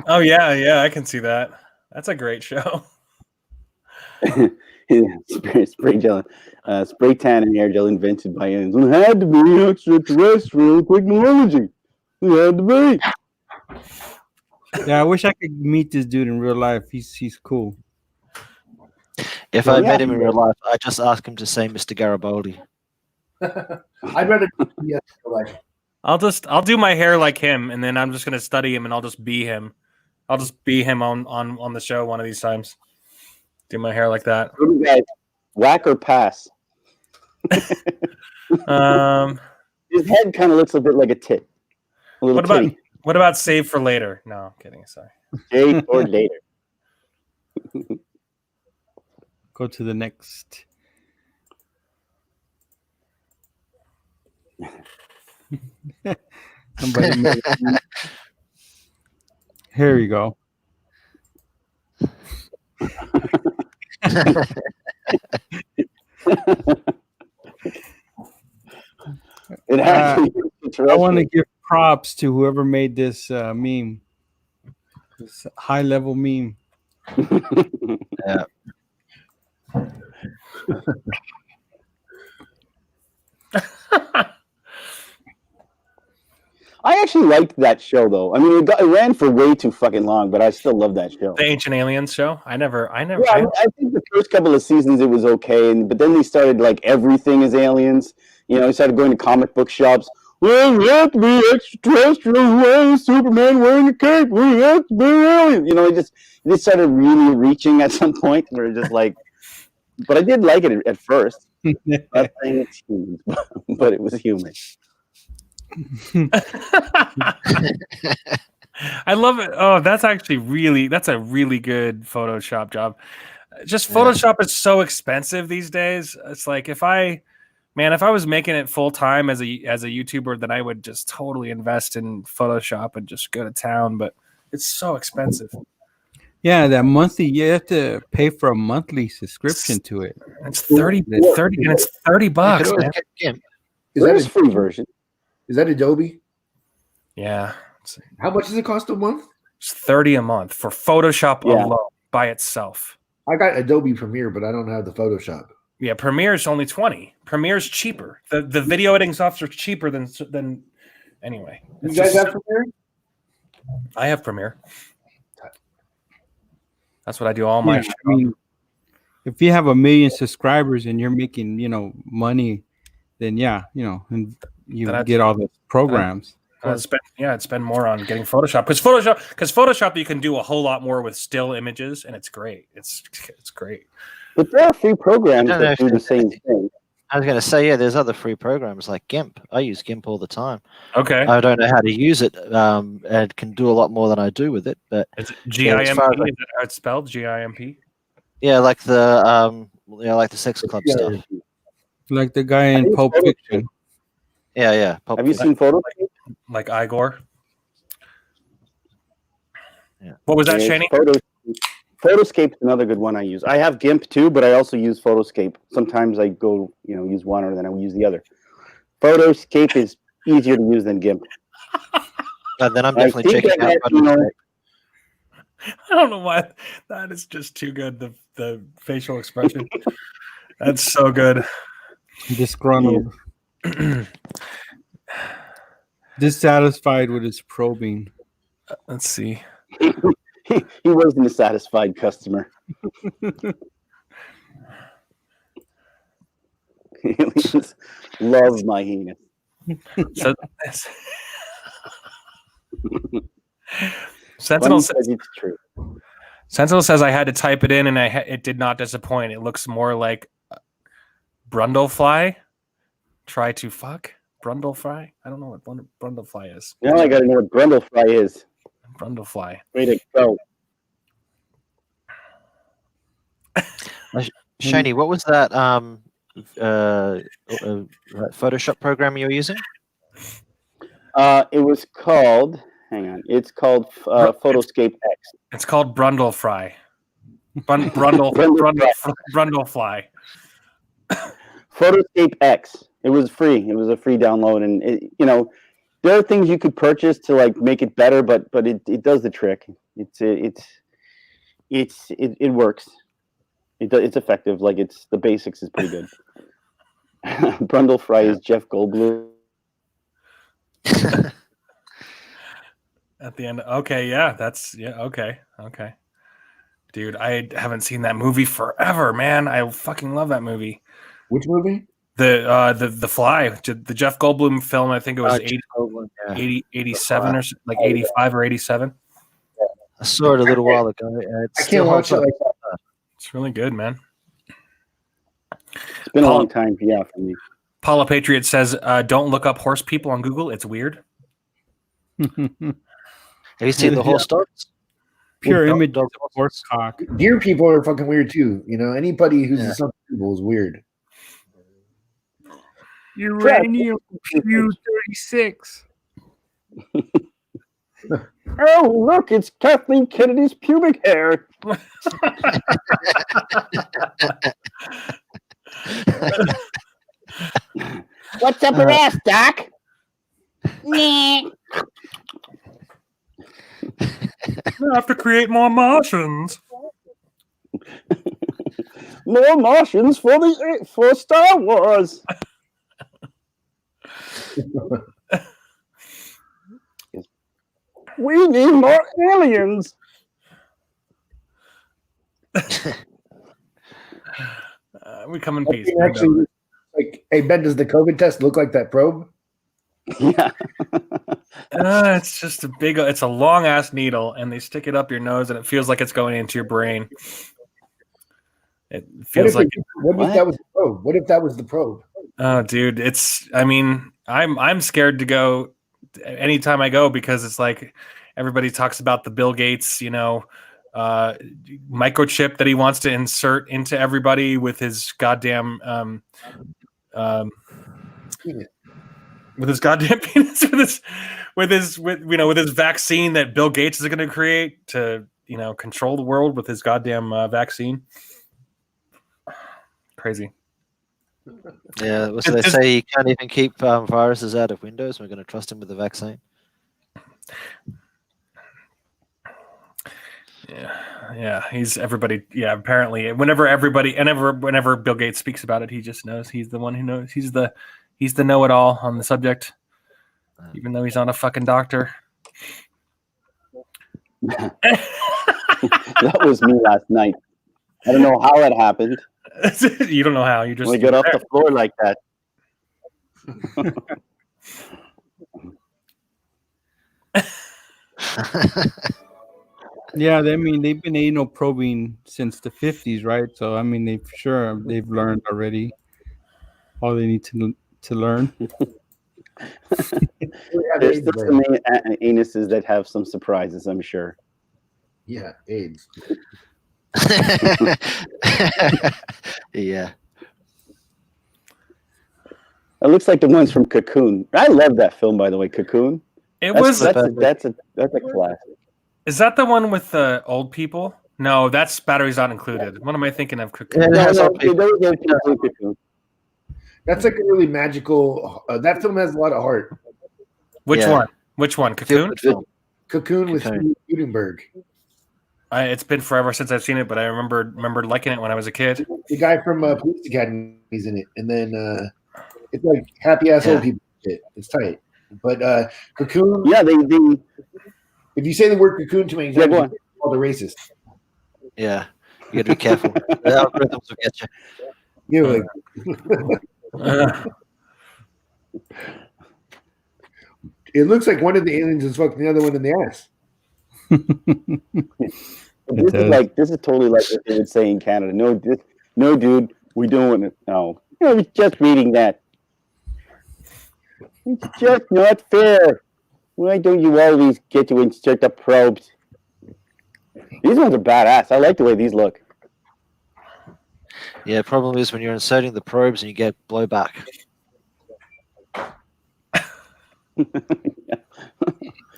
Oh yeah, I can see that. That's a great show. Spray gel, spray tan and air gel invented by aliens. It had to be extraterrestrial technology. It had to be. Yeah, I wish I could meet this dude in real life. He's cool. If I met him in real life, I just ask him to say Mr. Garibaldi. I'd rather be like I'll do my hair like him, and then I'm just gonna study him, and I'll just be him. I'll just be him on the show one of these times. Do my hair like that. What do you guys, whack or pass? His head kind of looks a bit like a tit. A little titty. What about save for later? No, I'm kidding. Sorry. Jade or later. Go to the next. Somebody made it. Here you go. It actually I want to give props to whoever made this meme. This high level meme. Yeah. I actually liked that show though. I mean, it ran for way too fucking long, but I still love that show. The Ancient Aliens show. I never. Yeah, I think the first couple of seasons it was okay, but then they started like everything is aliens. You know, they started going to comic book shops. Well, we have to be extraterrestrial. Why is Superman wearing a cape? We have to be aliens. You know, they started really reaching at some point. Where just like, but I did like it at first. But it was human. I love it. Oh, that's a really good Photoshop job. Just Photoshop is so expensive these days. It's like if I was making it full time as a YouTuber, then I would just totally invest in Photoshop and just go to town. But it's so expensive. Yeah, that monthly, you have to pay for a monthly subscription to it. It's 30 and it's $30. Man. Is that a free version? Is that Adobe? Yeah. How much does it cost a month? It's $30 a month for Photoshop alone by itself. I got Adobe Premiere, but I don't have the Photoshop. Yeah, Premiere's only $20. Premiere's cheaper. The video editing software is cheaper than anyway. You guys have Premiere? I have Premiere. That's what I do all my shit I mean, if you have 1 million subscribers and you're making, money, then and you get all the programs. spend more on getting Photoshop because Photoshop you can do a whole lot more with still images, and it's great. It's great. But there are free programs I don't know that if do the there's same anything- thing. I was going to say, yeah, there's other free programs like GIMP. I use GIMP all the time. Okay, I don't know how to use it, and can do a lot more than I do with it. But is it Yeah, as GIMP? far as Is that how it's spelled? GIMP. yeah, like the sex club stuff. Like the guy I in use Pulp Photoshop. Fiction. Yeah. Have you seen Photoshop? Like Igor. Yeah. What was that, Yeah, Shani? Photoscape's another good one I use. I have GIMP too, but I also use Photoscape. Sometimes I go, use one or then I will use the other. Photoscape is easier to use than GIMP. Then I'm I definitely think checking I out got, Photoshop. I don't know why that is just too good. The facial expression. That's so good. Disgruntled. Dissatisfied with his probing. Let's see. He wasn't a satisfied customer. He just loves my penis. So, Sentinel says it's true. Sentinel says I had to type it in and it did not disappoint. It looks more like Brundlefly. Try to fuck Brundlefly. I don't know what Brundlefly is. Now I got to know what Brundlefly is. Brundlefly. Way to go. Shani, what was that that Photoshop program you were using? It was called. Hang on. It's called Photoscape X. It's called Brundlefly. Brundlefly. Photoscape X. It was free. It was a free download, and there are things you could purchase to like make it better, but it does the trick. It works. It's effective. Like the basics is pretty good. Brundlefly is Jeff Goldblum. At the end. Okay, yeah, okay. Dude, I haven't seen that movie forever, man. I fucking love that movie. Which movie? The Fly, the Jeff Goldblum film. I think it was 87 or like 85 or 87. I saw it a little while ago. I can't watch it like that. It's really good, man. It's been a long time, yeah, for me. Paula Patriot says, "Don't look up horse people on Google. It's weird." Have you seen the horse dogs? Pure Dog- image dog of a horse cock. Deer people are fucking weird too. Anybody who's a son of people is weird. Uranium Q-36. Oh, look, it's Kathleen Kennedy's pubic hair. What's up her ass, Doc? I have to create more Martians. More Martians for Star Wars. We need more aliens. We come in peace. Actually, like, hey Ben, does the COVID test look like that probe? Yeah. It's just it's a long ass needle, and they stick it up your nose, and it feels like it's going into your brain. It feels like. What if that was the probe? What if that was the probe? Oh, dude, I'm scared to go anytime I go because it's like everybody talks about the Bill Gates, microchip that he wants to insert into everybody with his goddamn with his goddamn penis, with his vaccine that Bill Gates is going to create to control the world with his goddamn vaccine. Crazy. Yeah, so they say you can't even keep viruses out of Windows. We're going to trust him with the vaccine. Yeah, he's everybody. Yeah, apparently, whenever Bill Gates speaks about it, he just knows he's the one who knows. He's the know-it-all on the subject, even though he's not a fucking doctor. That was me last night. I don't know how it happened. You don't know how. You just get off the floor like that. Yeah, I mean they've been anal probing since the 50s, right? So I mean they've learned already all they need to learn. There's still some anuses that have some surprises, I'm sure. Yeah, AIDS. Yeah. It looks like the ones from Cocoon. I love that film, by the way, Cocoon. That's a classic. Is that the one with the old people? No, that's Batteries Not Included. What am I thinking of? Cocoon? That's like a really magical. That film has a lot of heart. Which one? Which one? Cocoon? Cocoon with Steve Guttenberg. It's been forever since I've seen it, but I remember liking it when I was a kid. The guy from Police Academy is in it, and then it's like happy ass old people shit. It's tight. But Cocoon. Yeah, they. If you say the word cocoon too many times, you're called a racist. Yeah, you got to be careful. The algorithms will get you. Yeah, it looks like one of the aliens is fucking the other one in the ass. This is totally like what they would say in Canada. No, dude, we don't want it. No, I was just reading that. It's just not fair. Why don't you always get to insert the probes? These ones are badass. I like the way these look. Yeah, problem is when you're inserting the probes and you get blowback.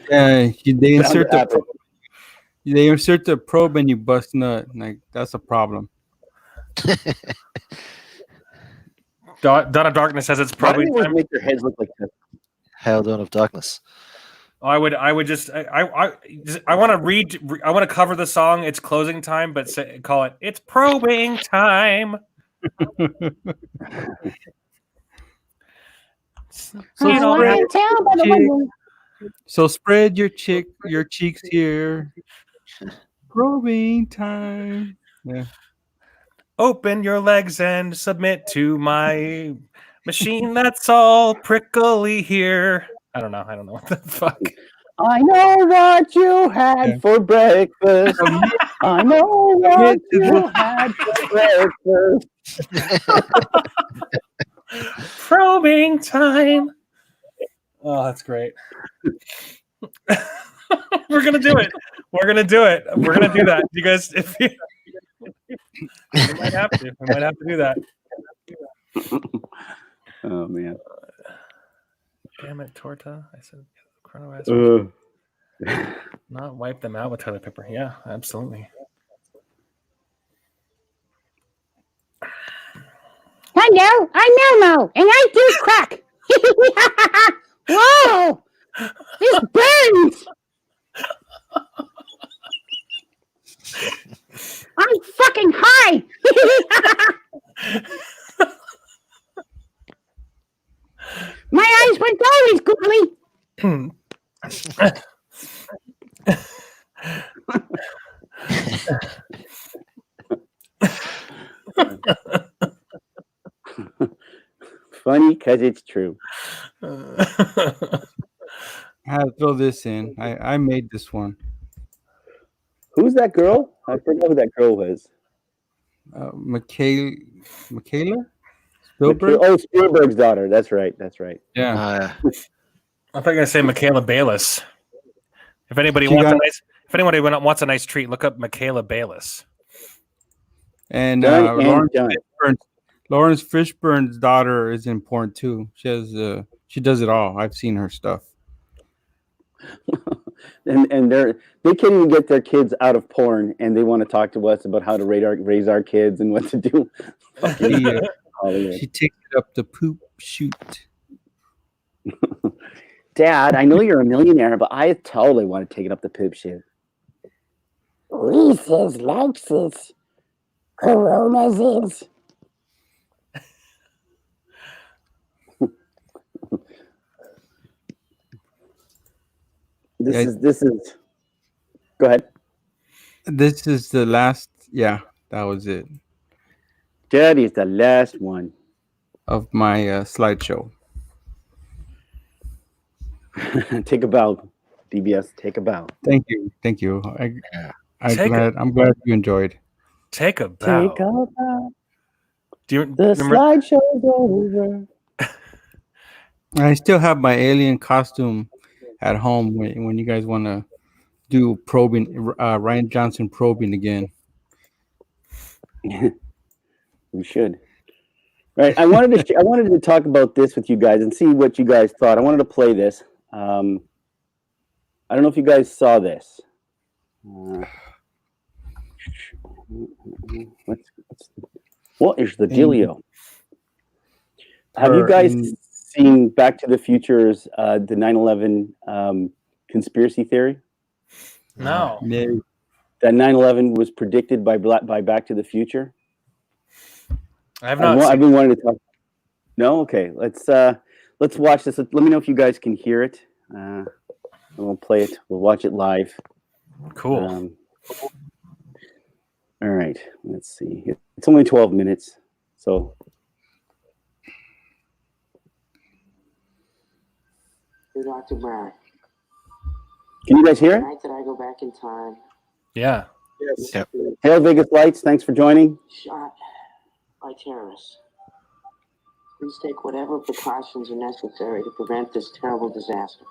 Yeah, they insert the probe and you bust nut. Like that's a problem. Dawn of Darkness says it's probably Why do they always make their heads look like this? Hell, Dawn of Darkness. I want to cover the song. It's closing time, but call it "It's Probing Time." So spread your cheeks here. Probing time. Yeah. Open your legs and submit to my machine. That's all prickly here. I don't know what the fuck. I know what you had for breakfast. I know what you had for breakfast. Probing time. Oh, that's great. We're gonna do it. We're gonna do that. You guys, if you we might have to. We might have to do that. Oh man. Damn it, Torta. I said chrono. Not wipe them out with toilet paper. Yeah, absolutely. Hello, I'm Elmo, and I do crack. Whoa! This burns! I'm fucking high! My eyes went always googly. Funny because it's true. I had to throw this in. I made this one. Who's that girl? I forgot who that girl was. Michaela Spielberg? Oh, Spielberg's daughter. That's right. Yeah. I thought you were gonna say Michaela Bayless. If anybody wants a nice treat, look up Michaela Bayless. And Lawrence Fishburne's daughter is in porn too. She does it all. I've seen her stuff. and they can't even get their kids out of porn, and they want to talk to us about how to raise our kids and what to do. She takes it up the poop shoot. Dad, I know you're a millionaire, but I totally want to take it up the poop shoot. Reese's likes it. Corona's is. This is. Go ahead. This is the last. Yeah, that was it. Daddy's the last one of my slideshow. Take a bow. DBS, take a bow. Thank you. Yeah. I'm glad you enjoyed. Take a bow. Take a bow. Do you The remember? slideshow's over. I still have my alien costume at home when you guys want to do probing, Ryan Johnson probing again. We should. Right. I wanted to talk about this with you guys and see what you guys thought. I wanted to play this. I don't know if you guys saw this. What is the dealio? Have you guys seen Back to the Future's the 9/11 conspiracy theory? No. That 9/11 was predicted by Back to the Future. I have not. I've been wanting to talk. No, okay. Let's watch this. Let me know if you guys can hear it. We'll play it. We'll watch it live. Cool. All right. Let's see. It's only 12 minutes, so. Hey, Dr. Brown. Can you guys hear it? Tonight did I go back in time? Yeah. Yes. Yep. Hail Vegas Lights. Thanks for joining. Shot by terrorists. Please take whatever precautions are necessary to prevent this terrible disaster.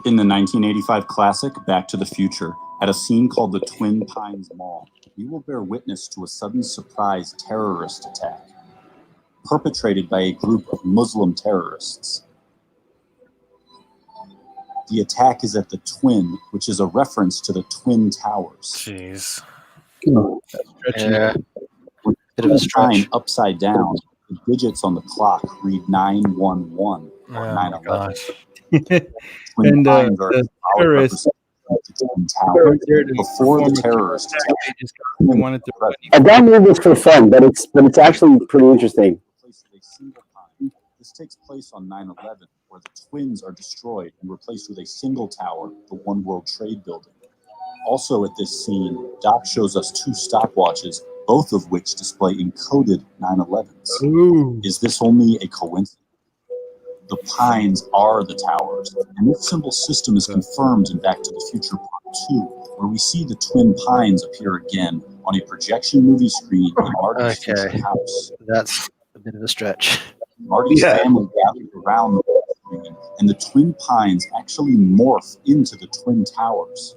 In the 1985 classic Back to the Future, at a scene called the Twin Pines Mall, we will bear witness to a sudden surprise terrorist attack perpetrated by a group of Muslim terrorists. The attack is at the Twin, which is a reference to the Twin Towers. Jeez. Yeah. With Bit of a the stretch. time upside down, the digits on the clock read 911 or Oh 9/11. my gosh. Twin And Pines are the power terrorists representing the Twin Towers. there to Before the perform a terrorist attack, attack, they wanted to I downloaded this for fun, but it's actually pretty interesting. replaced with a single pine. This takes place on 9/11, where the twins are destroyed and replaced with a single tower, the One World Trade Building. Also at this scene, Doc shows us two stopwatches, both of which display encoded 9/11s. Ooh. Is this only a coincidence? The pines are the towers, and this symbol system is confirmed in Back to the Future Part 2, where we see the twin pines appear again on a projection movie screen in Marty's future house. That's a bit of a stretch. Marty's family gathered around the screen, and the twin pines actually morph into the twin towers.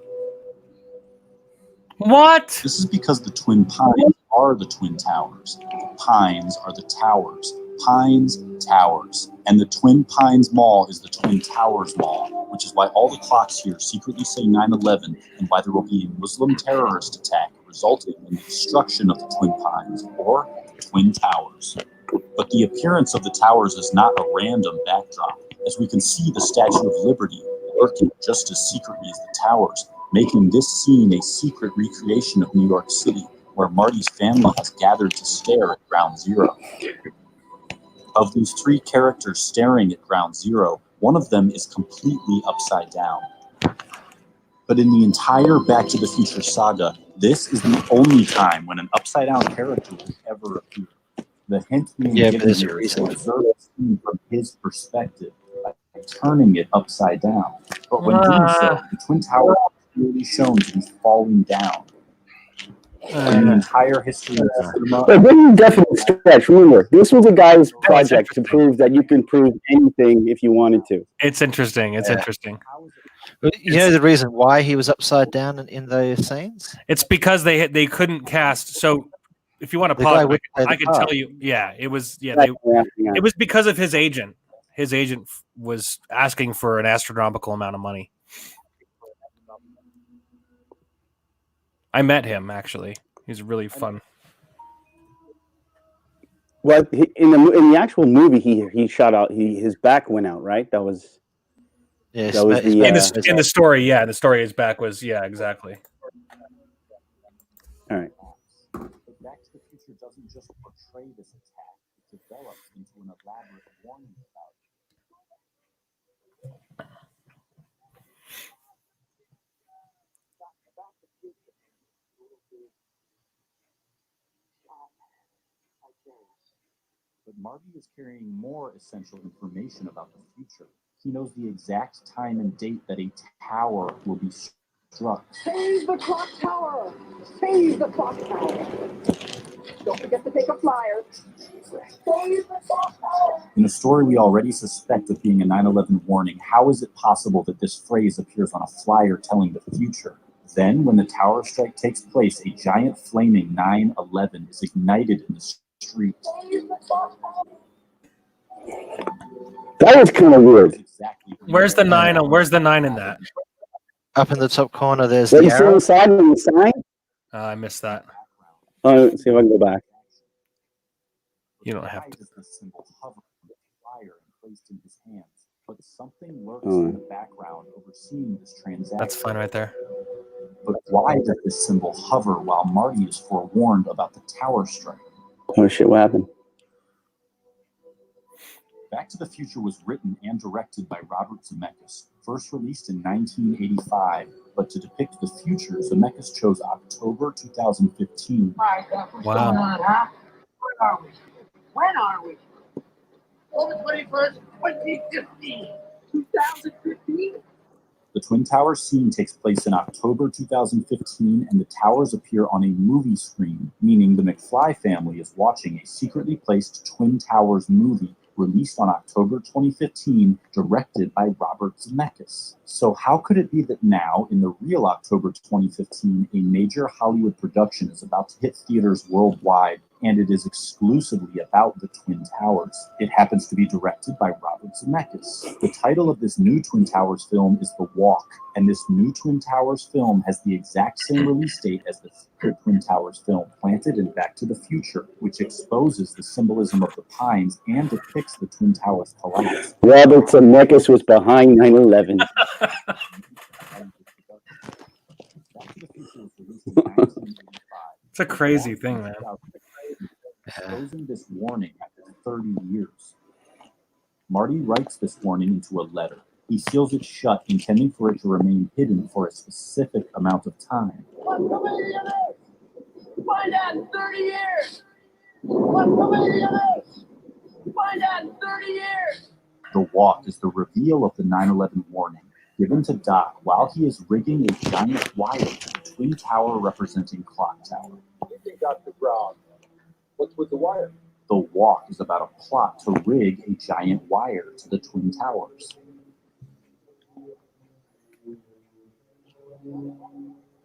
What? This is because the twin pines are the twin towers. The pines are the towers. Pines, towers. And the Twin Pines Mall is the Twin Towers Mall, which is why all the clocks here secretly say 9/11 and why there will be a Muslim terrorist attack resulting in the destruction of the Twin Pines, or Twin Towers. But the appearance of the towers is not a random backdrop, as we can see the Statue of Liberty lurking just as secretly as the towers, making this scene a secret recreation of New York City, where Marty's family has gathered to stare at Ground Zero. Of these three characters staring at Ground Zero, one of them is completely upside down. But in the entire Back to the Future saga, this is the only time when an upside-down character will ever appear. The hint being Yeah, but given there's a here is reason. to observe the scene from his perspective by turning it upside down. But when doing so, the Twin Towers are clearly shown to be falling down. In the entire history of cinema, But this is a definite stretch. Remember, this was a guy's project to prove that you can prove anything if you wanted to. It's interesting. It's interesting. But you know the reason why he was upside down in those scenes? It's because they couldn't cast. So if you want to The guy pause, would play the I can part. tell you. Yeah, it was. Yeah, Yeah. it was because of his agent. His agent was asking for an astronomical amount of money. I met him actually. He's really fun. Well, in the actual movie, he shot out. His back went out. Right. That was. Yeah, That was the. In the story, yeah, the story his back was, yeah, exactly. All right. But Back to the Future doesn't just portray this attack, it develops into an elaborate warning about it. But Marty is carrying more essential information about the future. He knows the exact time and date that a tower will be struck. Save the clock tower! Save the clock tower! Don't forget to take a flyer. Save the clock tower! In a story we already suspect of being a 9/11 warning, how is it possible that this phrase appears on a flyer telling the future? Then, when the tower strike takes place, a giant flaming 9/11 is ignited in the street. That was kind of weird. Exactly Where's the 9? Where's the 9 in that? Up in the top corner, there's What the you see on arrow. the side of the sign? I missed that. Let's see if I can go back. You don't have to. The symbol hovered on the flyer and placed in his hands, but something lurks in the background overseeing this transaction. That's fine right there. But why does this symbol hover while Marty is forewarned about the tower strike? Oh shit! What happened? Back to the Future was written and directed by Robert Zemeckis, first released in 1985, but to depict the future, Zemeckis chose October 2015. Wow. When are we? When are we? October 21st, 2015. 2015? The Twin Towers scene takes place in October 2015, and the towers appear on a movie screen, meaning the McFly family is watching a secretly placed Twin Towers movie released on October 2015, directed by Robert Zemeckis. So how could it be that now, in the real October 2015, a major Hollywood production is about to hit theaters worldwide, and it is exclusively about the Twin Towers? It happens to be directed by Robert Zemeckis. The title of this new Twin Towers film is The Walk, and this new Twin Towers film has the exact same release date as the Twin Towers film, Planted in Back to the Future, which exposes the symbolism of the pines and depicts the Twin Towers collapse. Robert Zemeckis was behind 9/11. It's a crazy thing, man. Exposing this warning after 30 years. Marty writes this warning into a letter. He seals it shut, intending for it to remain hidden for a specific amount of time. Find out in 30 years! Find out in 30 years! The Walk is the reveal of the 9/11 warning, given to Doc while he is rigging a giant wire to the Twin Tower representing Clock Tower. You think Dr. Brown? What's with the wire? The Walk is about a plot to rig a giant wire to the Twin Towers.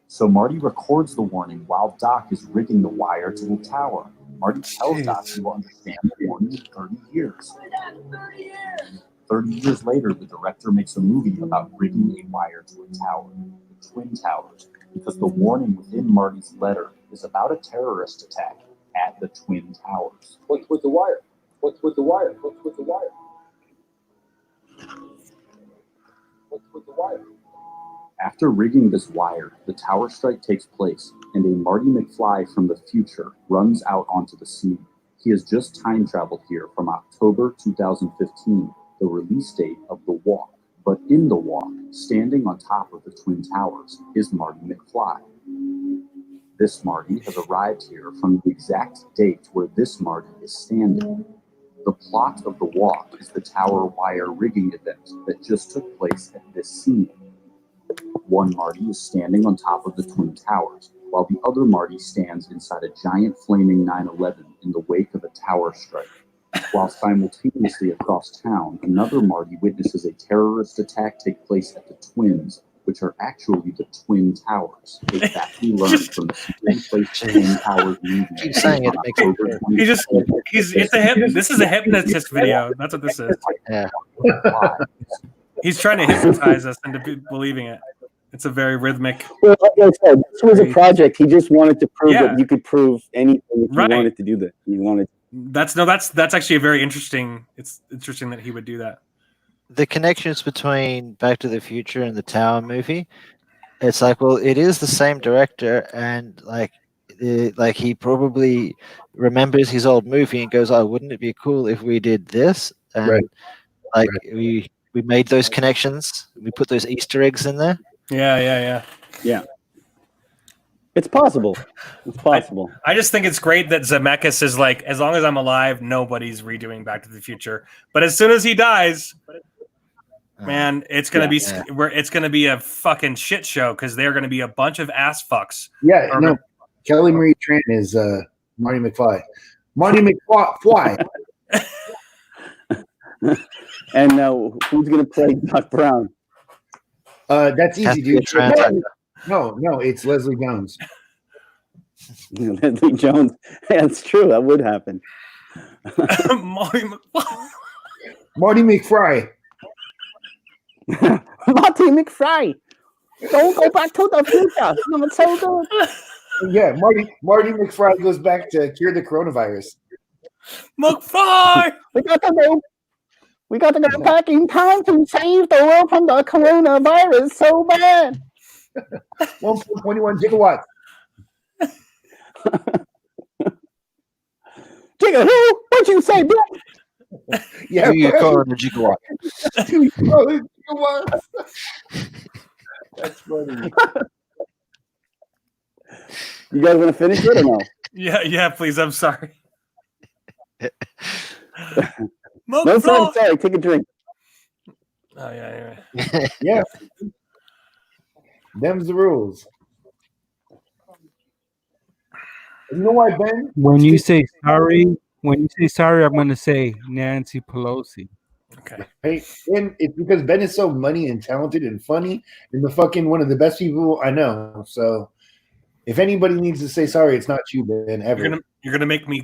So Marty records the warning while Doc is rigging the wire to the tower. Marty tells Doc he will understand the warning in 30 years. 30 years later, the director makes a movie about rigging a wire to a tower, the Twin Towers, because the warning within Marty's letter is about a terrorist attack at the Twin Towers. What's with the wire? What's with the wire? What's with the wire? What's with the wire? After rigging this wire, the tower strike takes place, and a Marty McFly from the future runs out onto the scene. He has just time traveled here from October 2015, the release date of The Walk. But in The Walk, standing on top of the Twin Towers, is Marty McFly. This Marty has arrived here from the exact date where this Marty is standing. The plot of The Walk is the tower wire rigging event that just took place at this scene. One Marty is standing on top of the Twin Towers, while the other Marty stands inside a giant flaming 9/11 in the wake of a tower strike. While simultaneously across town, another Marty witnesses a terrorist attack take place at the Twins, which are actually the Twin Towers, a fact we learned from the secretly placed Twin Towers movie. Keep saying it, makes it clear. This is a hypnotist video. That's what this is. Yeah. He's trying to hypnotize us into believing it. It's a very rhythmic. Well, like I said, this was a project. He just wanted to prove Yeah. that you could prove anything if you Right. wanted to do that. You wanted. That's actually a very interesting. It's interesting that he would do that. The connections between Back to the Future and the Tower movie, it's like, well, it is the same director, and like he probably remembers his old movie and goes, "Oh, wouldn't it be cool if we did this?" And we made those connections. We put those Easter eggs in there. Yeah. It's possible. It's possible. I just think it's great that Zemeckis is like, as long as I'm alive, nobody's redoing Back to the Future. But as soon as he dies, Man, it's gonna it's gonna be a fucking shit show because they're gonna be a bunch of ass fucks. Yeah, no. Kelly Marie Tran is Marty McFly. Marty McFly. And who's gonna play Doc Brown? That's easy, dude. No, it's Leslie Jones. Leslie Jones. That's true. That would happen. Marty McFly. Marty McFly. Don't go back to the future. I'm so good. Yeah, Marty McFly goes back to cure the coronavirus. McFly! We got to go back in time to save the world from the coronavirus so bad. 1.21 gigawatts. Jigga who? What'd you say, bro? Yeah, you call it a gigawatt. Gigawatts. That's funny. You guys want to finish it or no? Yeah, please. I'm sorry. No, sorry. Take a drink. Oh yeah. Yeah. Them's the rules. You know why, Ben? When you say sorry, I'm going to say Nancy Pelosi. Okay. Hey, and it's because Ben is so money and talented and funny and the fucking one of the best people I know. So if anybody needs to say sorry, it's not you, Ben. Ever. You're gonna make me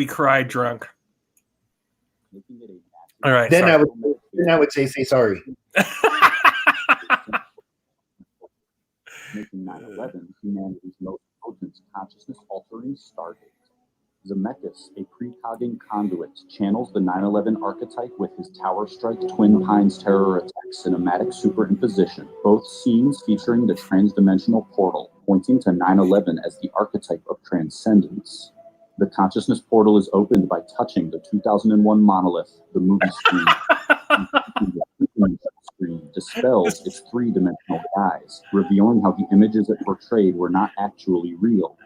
cry drunk. All right. Then sorry. I would say sorry. Making 9/11 humanity's most potent consciousness-altering stargate. Zemeckis, a precogging conduit, channels the 9/11 archetype with his Tower Strike Twin Pines terror attack cinematic superimposition, both scenes featuring the transdimensional portal, pointing to 9/11 as the archetype of transcendence. The consciousness portal is opened by touching the 2001 monolith, the movie screen. The screen dispels its three-dimensional guise, revealing how the images it portrayed were not actually real.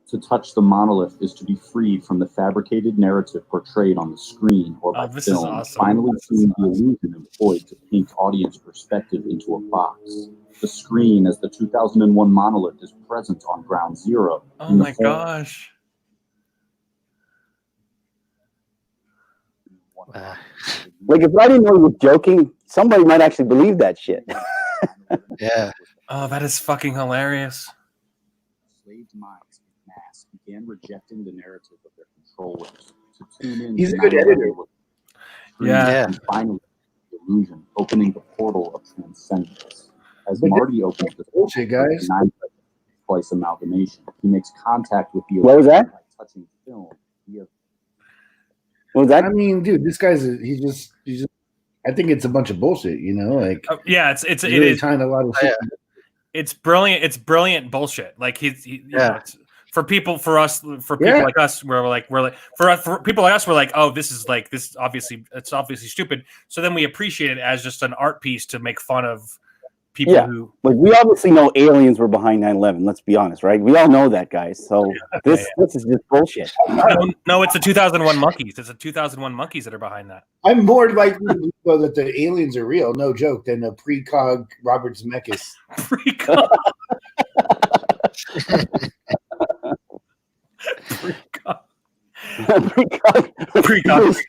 To touch the monolith is to be freed from the fabricated narrative portrayed on the screen or by film, awesome. finally seeing the illusion employed to paint audience perspective into a box. The screen as the 2001 monolith is present on ground zero. Oh my gosh. Like, if I didn't know you were joking, somebody might actually believe that shit. Yeah. Oh, that is fucking hilarious. Slaves' minds in mass began rejecting the narrative of their controllers to tune in. He's a good editor. Yeah. And finally, the illusion, opening the portal of transcendence. As Marty opens the bullshit, guys. Twice amalgamation, he makes contact with the What was that? by touching film. What was that? I mean, dude, this guy's he's just. I think it's a bunch of bullshit, you know. Like, yeah, it really is tying a lot of shit. It's brilliant. It's brilliant bullshit. Like you know, for people like us, we're like for people like us, we're like, oh, this is obviously stupid. So then we appreciate it as just an art piece to make fun of people who, like, we obviously know aliens were behind 9/11. Let's be honest, right? We all know that, guys. So this is just bullshit. No, it's the 2001 monkeys. It's the 2001 monkeys that are behind that. I'm more likely to believe that the aliens are real, no joke, than a precog Robert Zemeckis. Precog. Precog.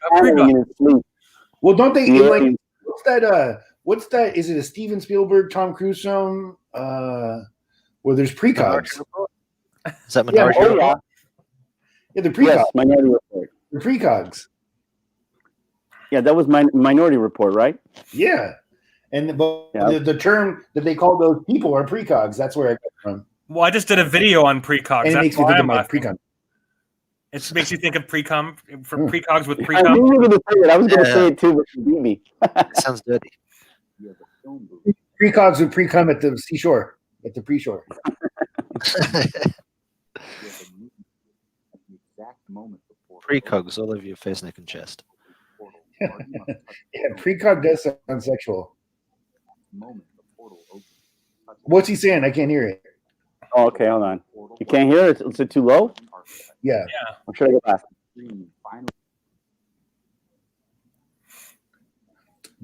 Well, don't they like? What's that? Is it a Steven Spielberg, Tom Cruise film? Where there's precogs. Is that Minority Report? Yeah, the precogs. Yes, Minority Report. The precogs. Yeah, that was Minority Report, right? Yeah, and the term that they call those people are precogs. That's where I get from. Well, I just did a video on precogs. And it makes me think of my precog. It just makes you think of precom for precogs with I precom. knew you were going to say it. I was going to say it too, but you beat me. Sounds dirty. Precogs would pre-cum at the seashore, at the pre-shore. Precogs all over your face, neck, and chest. Yeah, precog does sound sexual. What's he saying? I can't hear it. Oh, okay, hold on. You can't hear it? Is it too low? Yeah. Or should I go back?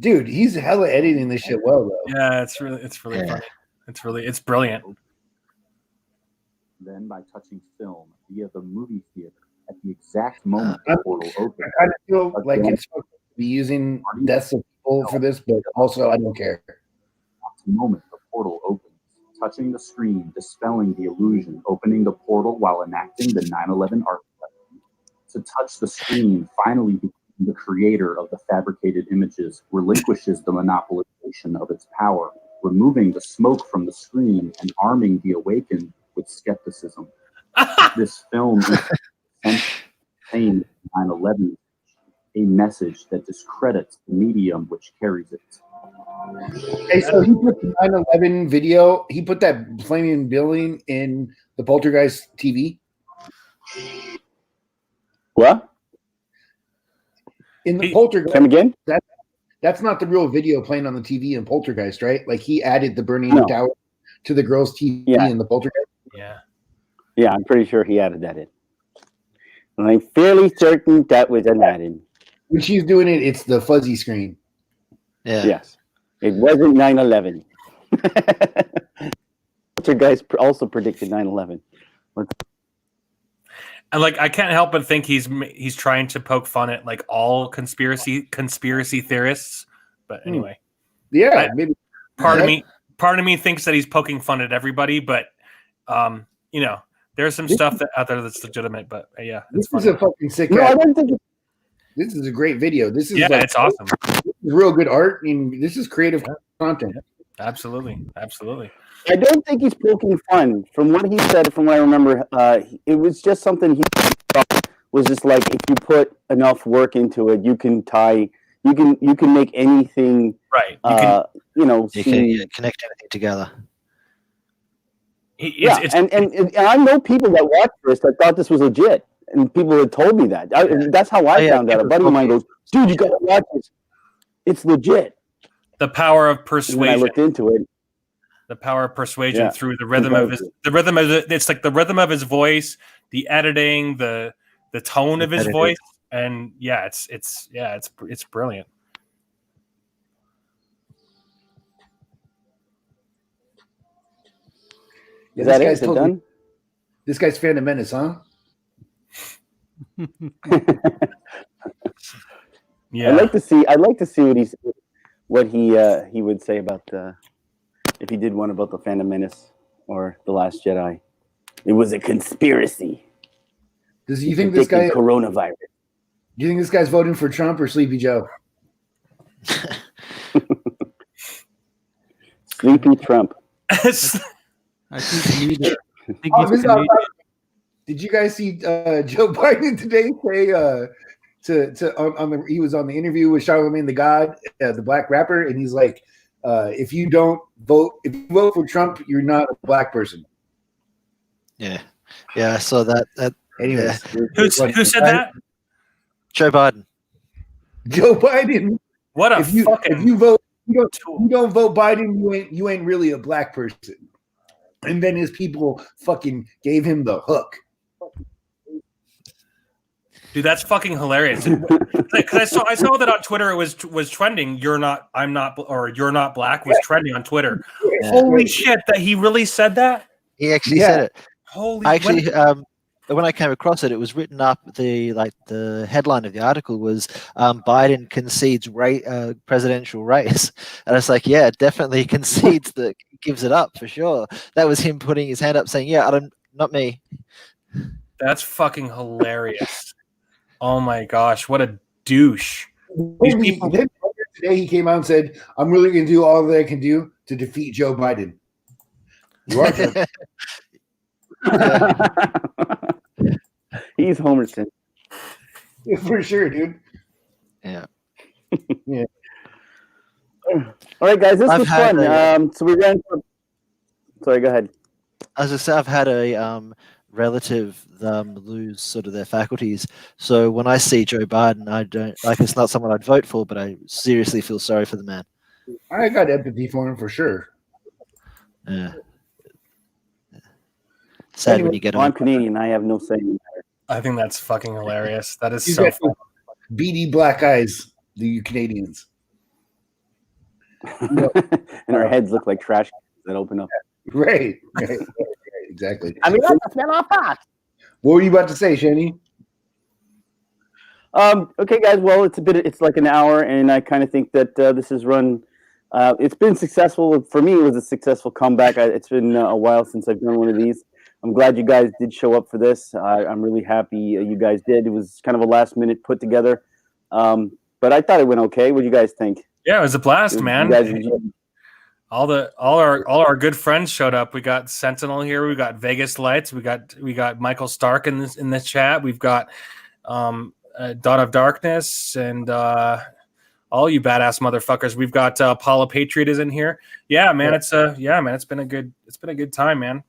Dude, he's hella editing this shit well though. Yeah, it's really Yeah. funny. It's brilliant. Then by touching film via the movie theater at the exact moment the portal I opens. kind of feel like it's supposed to be using deaths of people for this, but also I don't care. The moment the portal opens, touching the screen, dispelling the illusion, opening the portal while enacting the 9/11 archetype. To touch the screen, finally becoming the creator of the fabricated images, relinquishes the monopolization of its power, removing the smoke from the screen and arming the awakened with skepticism. This film is saying 9/11, a message that discredits the medium which carries it. Hey, so he put the 9/11 video. He put that flaming building in the Poltergeist TV. What? In the He- Poltergeist, Come again? that's not the real video playing on the TV in Poltergeist, right? Like he added the burning No. tower to the girl's TV Yeah. in the Poltergeist. Yeah. Yeah, I'm pretty sure he added that in. And I'm fairly certain that was an add-in. When she's doing it, it's the fuzzy screen. Yeah. Yes. It wasn't 9/11. Your guys also predicted 9/11. And like, I can't help but think he's trying to poke fun at like all conspiracy theorists. But anyway, Yeah, maybe. part of me thinks that he's poking fun at everybody. But you know, there's some stuff out there that's legitimate. But yeah, it's This is funny. a fucking sick. No, I don't think it, This is a great video. This is Yeah, like, it's awesome. this is real good art. I mean, this is creative content. Absolutely. I don't think he's poking fun. From what he said, from what I remember, it was just something he thought was just like if you put enough work into it, you can make anything Right. You can seem, connect everything together. and I know people that watched this that thought this was legit, and people had told me that. That's how I found out. A buddy of mine goes, "Dude, you gotta watch this. It's legit." The power of And when I persuasion. looked into it. The power of persuasion Yeah. through the rhythm of it's like the rhythm of his voice, the editing, the tone of his voice, and yeah, it's brilliant. Is that it? Is it totally- done? This guy's Phantom Menace, huh? Yeah. I'd like to see what he would say about if he did one about the Phantom Menace or the Last Jedi. It was a conspiracy. Does you think this guy? Do coronavirus? you think this guy's voting for Trump or Sleepy Joe? Sleepy Trump. I think neither. I think Oh, he's this is how- Canadian. Did you guys see Joe Biden today say he was on the interview with Charlamagne the God, the black rapper, and he's like, if you vote for Trump, you're not a black person. Yeah, I saw that. Anyways, Who said that? Joe Biden. Joe Biden. What a If you don't vote Biden, you ain't really a black person. And then his people fucking gave him the hook. Dude, that's fucking hilarious. Because I saw that on Twitter. It was trending. You're not black was trending on Twitter. Yeah. Holy shit! That he really said that. He actually said it. Holy. When I came across it, it was written up. The headline of the article was Biden concedes presidential race, and it's like, yeah, definitely concedes that, gives it up for sure. That was him putting his hand up, saying, "Yeah, not me." That's fucking hilarious. Oh my gosh, what a douche! These people. Then today he came out and said, "I'm really going to do all that I can do to defeat Joe Biden." You are Trump. He's Homerson. For sure, dude. Yeah. Yeah. All right, guys, this was fun. So we ran. Sorry, go ahead. As I say, I've had a relative lose sort of their faculties. So when I see Joe Biden, I don't like. It's not someone I'd vote for, but I seriously feel sorry for the man. I got empathy for him for sure. Yeah. Sad when you get I'm on. Canadian. I have no say in that. I think that's fucking hilarious. That is He's so got funny. beady black eyes, the Canadians. And our heads look like trash cans that open up. Right. Exactly. I mean, that's a smell off fast. What were you about to say, Shani? Okay, guys. Well, it's like an hour, and I kind of think that this has run. It's been successful for me. It was a successful comeback. It's been a while since I've done one of these. I'm glad you guys did show up for this. I'm really happy you guys did. It was kind of a last minute put together, but I thought it went okay. What do you guys think? Yeah, it was a blast, man. All our good friends showed up. We got Sentinel here. We got Vegas Lights. We got Michael Stark in this chat. We've got Dawn of Darkness and all you badass motherfuckers. We've got Paula Patriot is in here. Yeah, man. It's been a good time, man.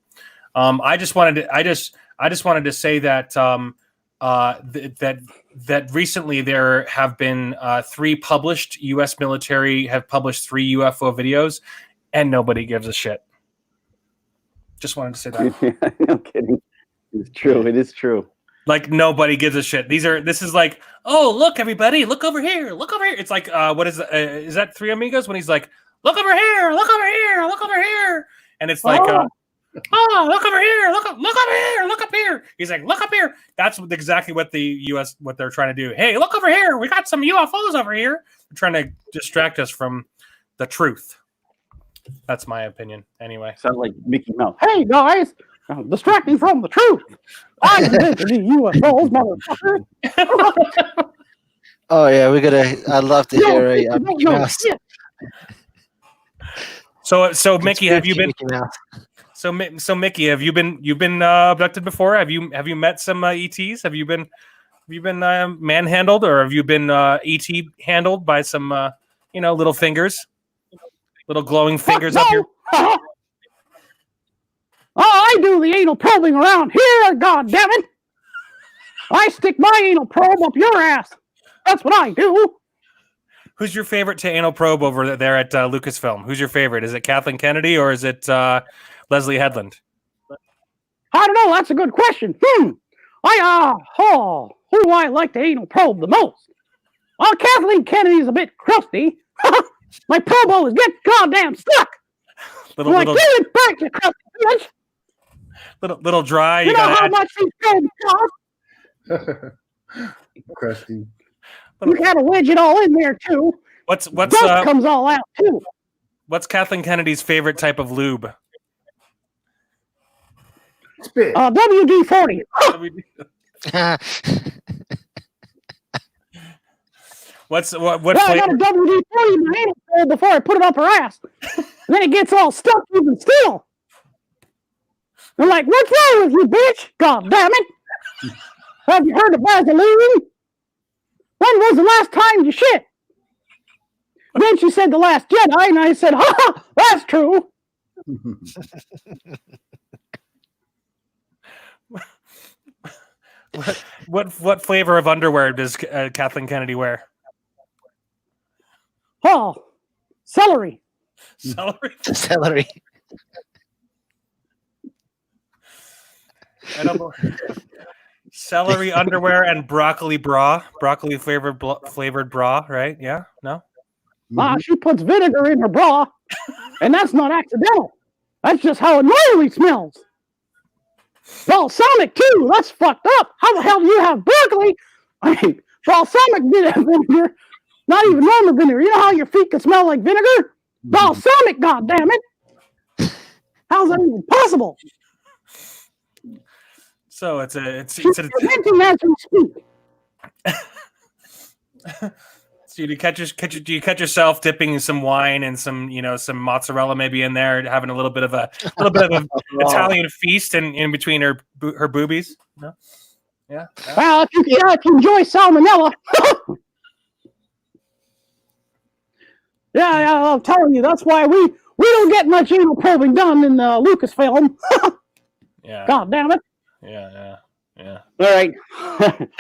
I just wanted to say that that recently there have been 3 published U.S. military have published 3 UFO videos, and nobody gives a shit. Just wanted to say that. No kidding. It's true. It is true. Like nobody gives a shit. This is like, oh look, everybody, look over here, look over here. It's like, what is that Three Amigos when he's like, look over here, look over here, look over here, and it's like, oh, look over here, look over here, look up here. He's like, look up here. That's exactly what the U.S. what they're trying to do. Hey, look over here. We got some UFOs over here. They're trying to distract us from the truth. That's my opinion. Anyway, sounds like Mickey Mouse. Hey guys, distracting from the truth. I invented the UFOs, motherfucker. Oh yeah, I'd love to hear a Mickey Mouse. So Mickey, have you been? So Mickey, have you been abducted before? Have you met some ETs? Have you been manhandled, or have you been ET handled by some little fingers, little glowing fingers up here? I do the anal probing around here, god damn it! I stick my anal probe up your ass. That's what I do. Who's your favorite to anal probe over there at Lucasfilm? Who's your favorite? Is it Kathleen Kennedy or is it Leslie Headland? I don't know. That's a good question. Who do I like to anal probe the most? Well, Kathleen Kennedy's a bit crusty. My probe always gets goddamn stuck. Give it back, you crusty bitch. Little dry. You know how much these probes cost? Crusty. You got to wedge it all in there too. What's dust comes all out too. What's Kathleen Kennedy's favorite type of lube? Spit. WD-40. What well, flavor? I got a WD-40 in my anal probe before I put it up her ass. And then it gets all stuck even still. I'm like, what's wrong with you, bitch? God damn it. Have you heard of Vaseline? When was the last time you shit? Then she said The Last Jedi, and I said, ha, that's true. What flavor of underwear does Kathleen Kennedy wear? Oh, celery. Celery. I don't know. Celery underwear and broccoli flavored bra, right? Yeah, no. She puts vinegar in her bra, and that's not accidental. That's just how it normally smells. Balsamic too. That's fucked up. How the hell do you have broccoli? I mean, balsamic vinegar, not even normal vinegar. You know how your feet can smell like vinegar? Balsamic, goddammit. How's that even possible? So it's She's preventing as we speak. So do you catch yourself dipping some wine and some mozzarella maybe in there, having a little bit of Italian feast in between her boobies? No? Yeah. Well, if you enjoy salmonella. yeah, I'm telling you, that's why we don't get much anal probing done in Lucasfilm. Yeah. God damn it. Yeah. All right.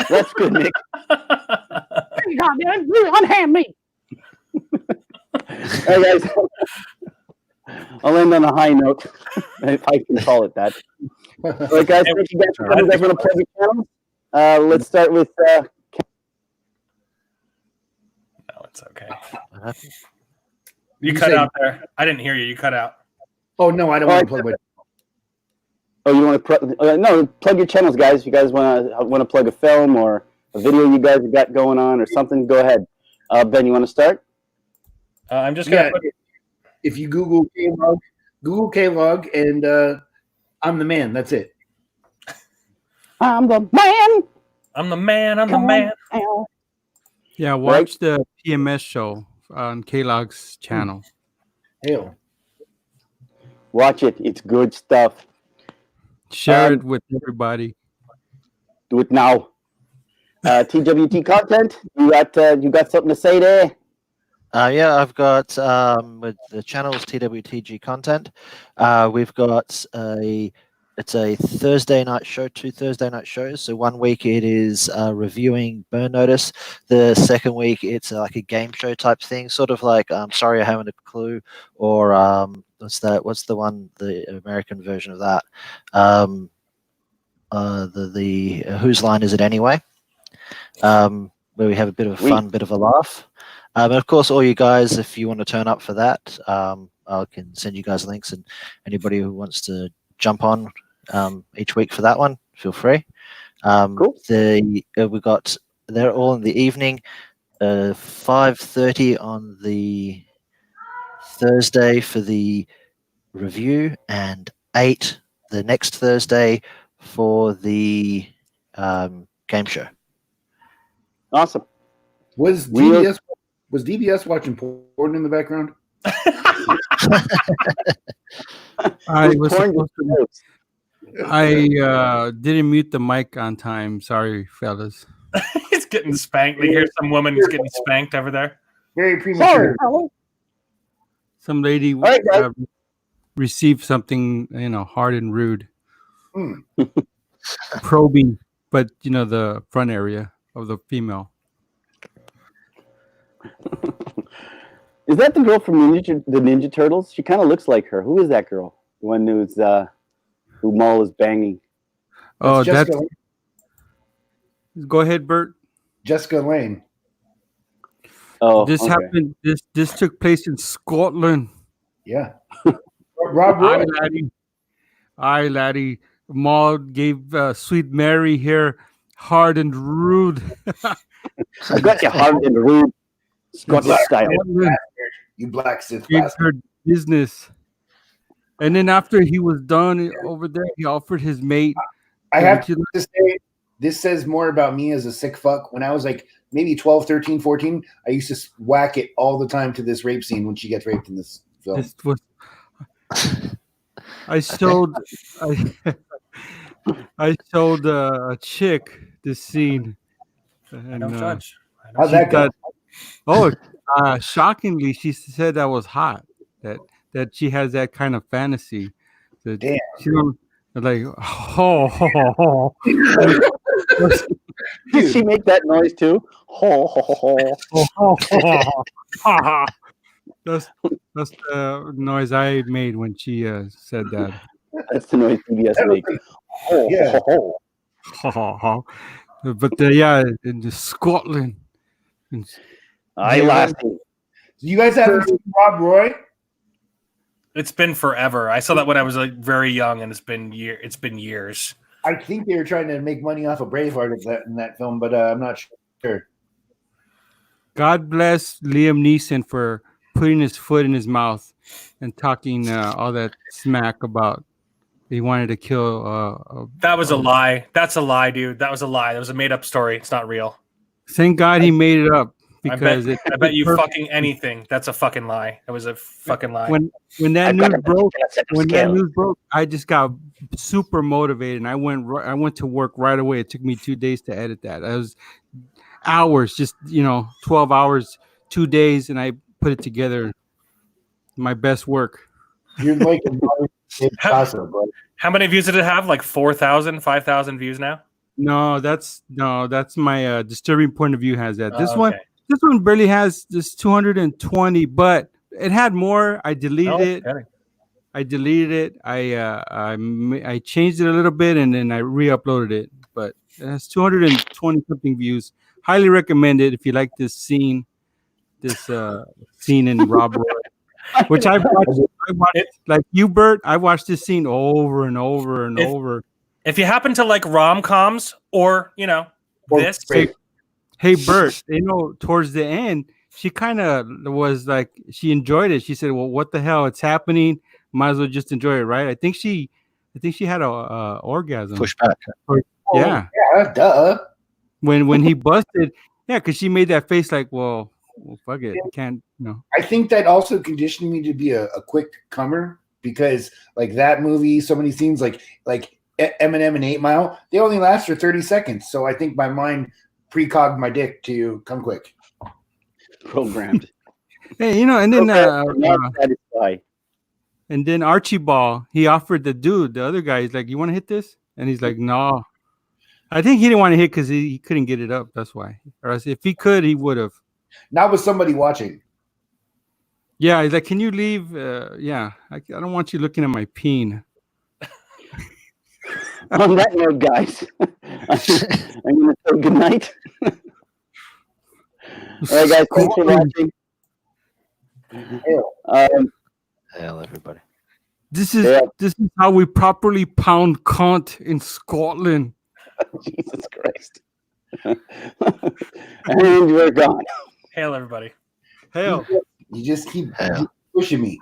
That's good, Nick. Hey, God damn it, you unhand me. All right, guys. I'll end on a high note, if I can call it that. All right, guys. Thank you guys for coming. You guys want to play the channel? Let's start with. No, it's okay. You cut out there. I didn't hear you. You cut out. Oh no, I don't want to plug my. Oh, you want to no, plug your channels, guys. If you guys want to plug a film or a video you guys have got going on or something, go ahead. Ben, you want to start? I'm just gonna. If you Google K-Log, and I'm the man. That's it. I'm the man. I'm the man. I'm the man. Yeah, watch the PMS show on K-Log's channel. Hell. Watch it. It's good stuff. Share it with everybody. Do it now. TWT content. You got something to say there? Yeah, I've got with the channel's TWTG content. We've got it's a Thursday night show, 2 Thursday night shows. So one week it is reviewing Burn Notice. The second week it's like a game show type thing, sort of like Sorry I Haven't a Clue, or what's the one, the American version of that? The Whose Line Is It Anyway? Where we have a bit of a fun, bit of a laugh. And of course, all you guys, if you want to turn up for that, I can send you guys links, and anybody who wants to jump on each week for that one, feel free. Cool. We got, they're all in the evening, 5:30 on the Thursday for the review, and 8 the next Thursday for the game show. Awesome. Was DBS watching porn in the background? I didn't mute the mic on time. Sorry, fellas. He's getting spanked. Like, here's some woman who's getting spanked over there. Very premature. Some lady received something, hard and rude. Probing, but the front area of the female. Is that the girl from the Ninja Turtles? She kind of looks like her. Who is that girl? The one who Maul is banging. Oh, that's. Go ahead, Bert. Jessica Lange. Oh, this happened. This took place in Scotland. Yeah. Rob Roy. Aye, laddie. Maul gave Sweet Mary here hard and rude. I got you hard and rude. Scotland style. You black Sith gave bastard. her business. And then after he was done over there, he offered his mate. I have to say, this says more about me as a sick fuck. When I was like maybe 12, 13, 14, I used to whack it all the time to this rape scene when she gets raped in this film. I showed a chick this scene. And, Don't judge. How'd that go? Shockingly, she said that was hot. That she has that kind of fantasy. That Damn. She don't like. Oh. Did she make that noise too? That's the noise I made when she said that. That's the noise PBS makes. Yeah. But in Scotland. I laughed. You guys haven't seen Rob Roy? It's been forever. I saw that when I was like very young, and it's been years. I think they were trying to make money off of Braveheart in that film, but I'm not sure. God bless Liam Neeson for putting his foot in his mouth and talking all that smack about he wanted to kill. That was a lie. That's a lie, dude. That was a lie. That was a made-up story. It's not real. Thank God he made it up. Because I bet you fucking anything. That's a fucking lie. That was a fucking lie. When that news broke, I just got super motivated, and I went to work right away. It took me 2 days to edit that. It was hours, just 12 hours, 2 days, and I put it together. My best work. You're like impossible, bro. How many views did it have? Like 4,000, 5,000 views now? No, that's my disturbing point of view has that. This okay. This one barely has just 220, but it had more. I deleted it. Kidding. I deleted it. I changed it a little bit, and then I re-uploaded it. But it has 220 something views. Highly recommend it if you like this scene in Rob Roy. Which I watched like you, Bert. I watched this scene over and over and over. If you happen to like rom-coms or this, Hey, Bert, towards the end, she kind of was like, she enjoyed it. She said, well, what the hell? It's happening. Might as well just enjoy it, right? I think she had a orgasm. Pushback. Yeah. Yeah, duh. When he busted, yeah, because she made that face like, well, fuck it. I can't, I think that also conditioned me to be a quick comer because like that movie, so many scenes like Eminem and 8 Mile, they only last for 30 seconds. So I think my mind precogged my dick to come quick. Programmed. Hey, and then Not satisfied. and then Archibald, he offered the dude, the other guy, he's like, you want to hit this? And he's like, no. I think he didn't want to hit because he couldn't get it up. That's why. Or else if he could, he would have. Not with somebody watching. Yeah, he's like, can you leave? Yeah, I don't want you looking at my peen. On that note, guys, I'm going to say good night. All right, guys, thanks for watching. Hell, everybody. This is how we properly pound cunt in Scotland. Jesus Christ. And we're gone. Hail, everybody. Hail. You just keep pushing me.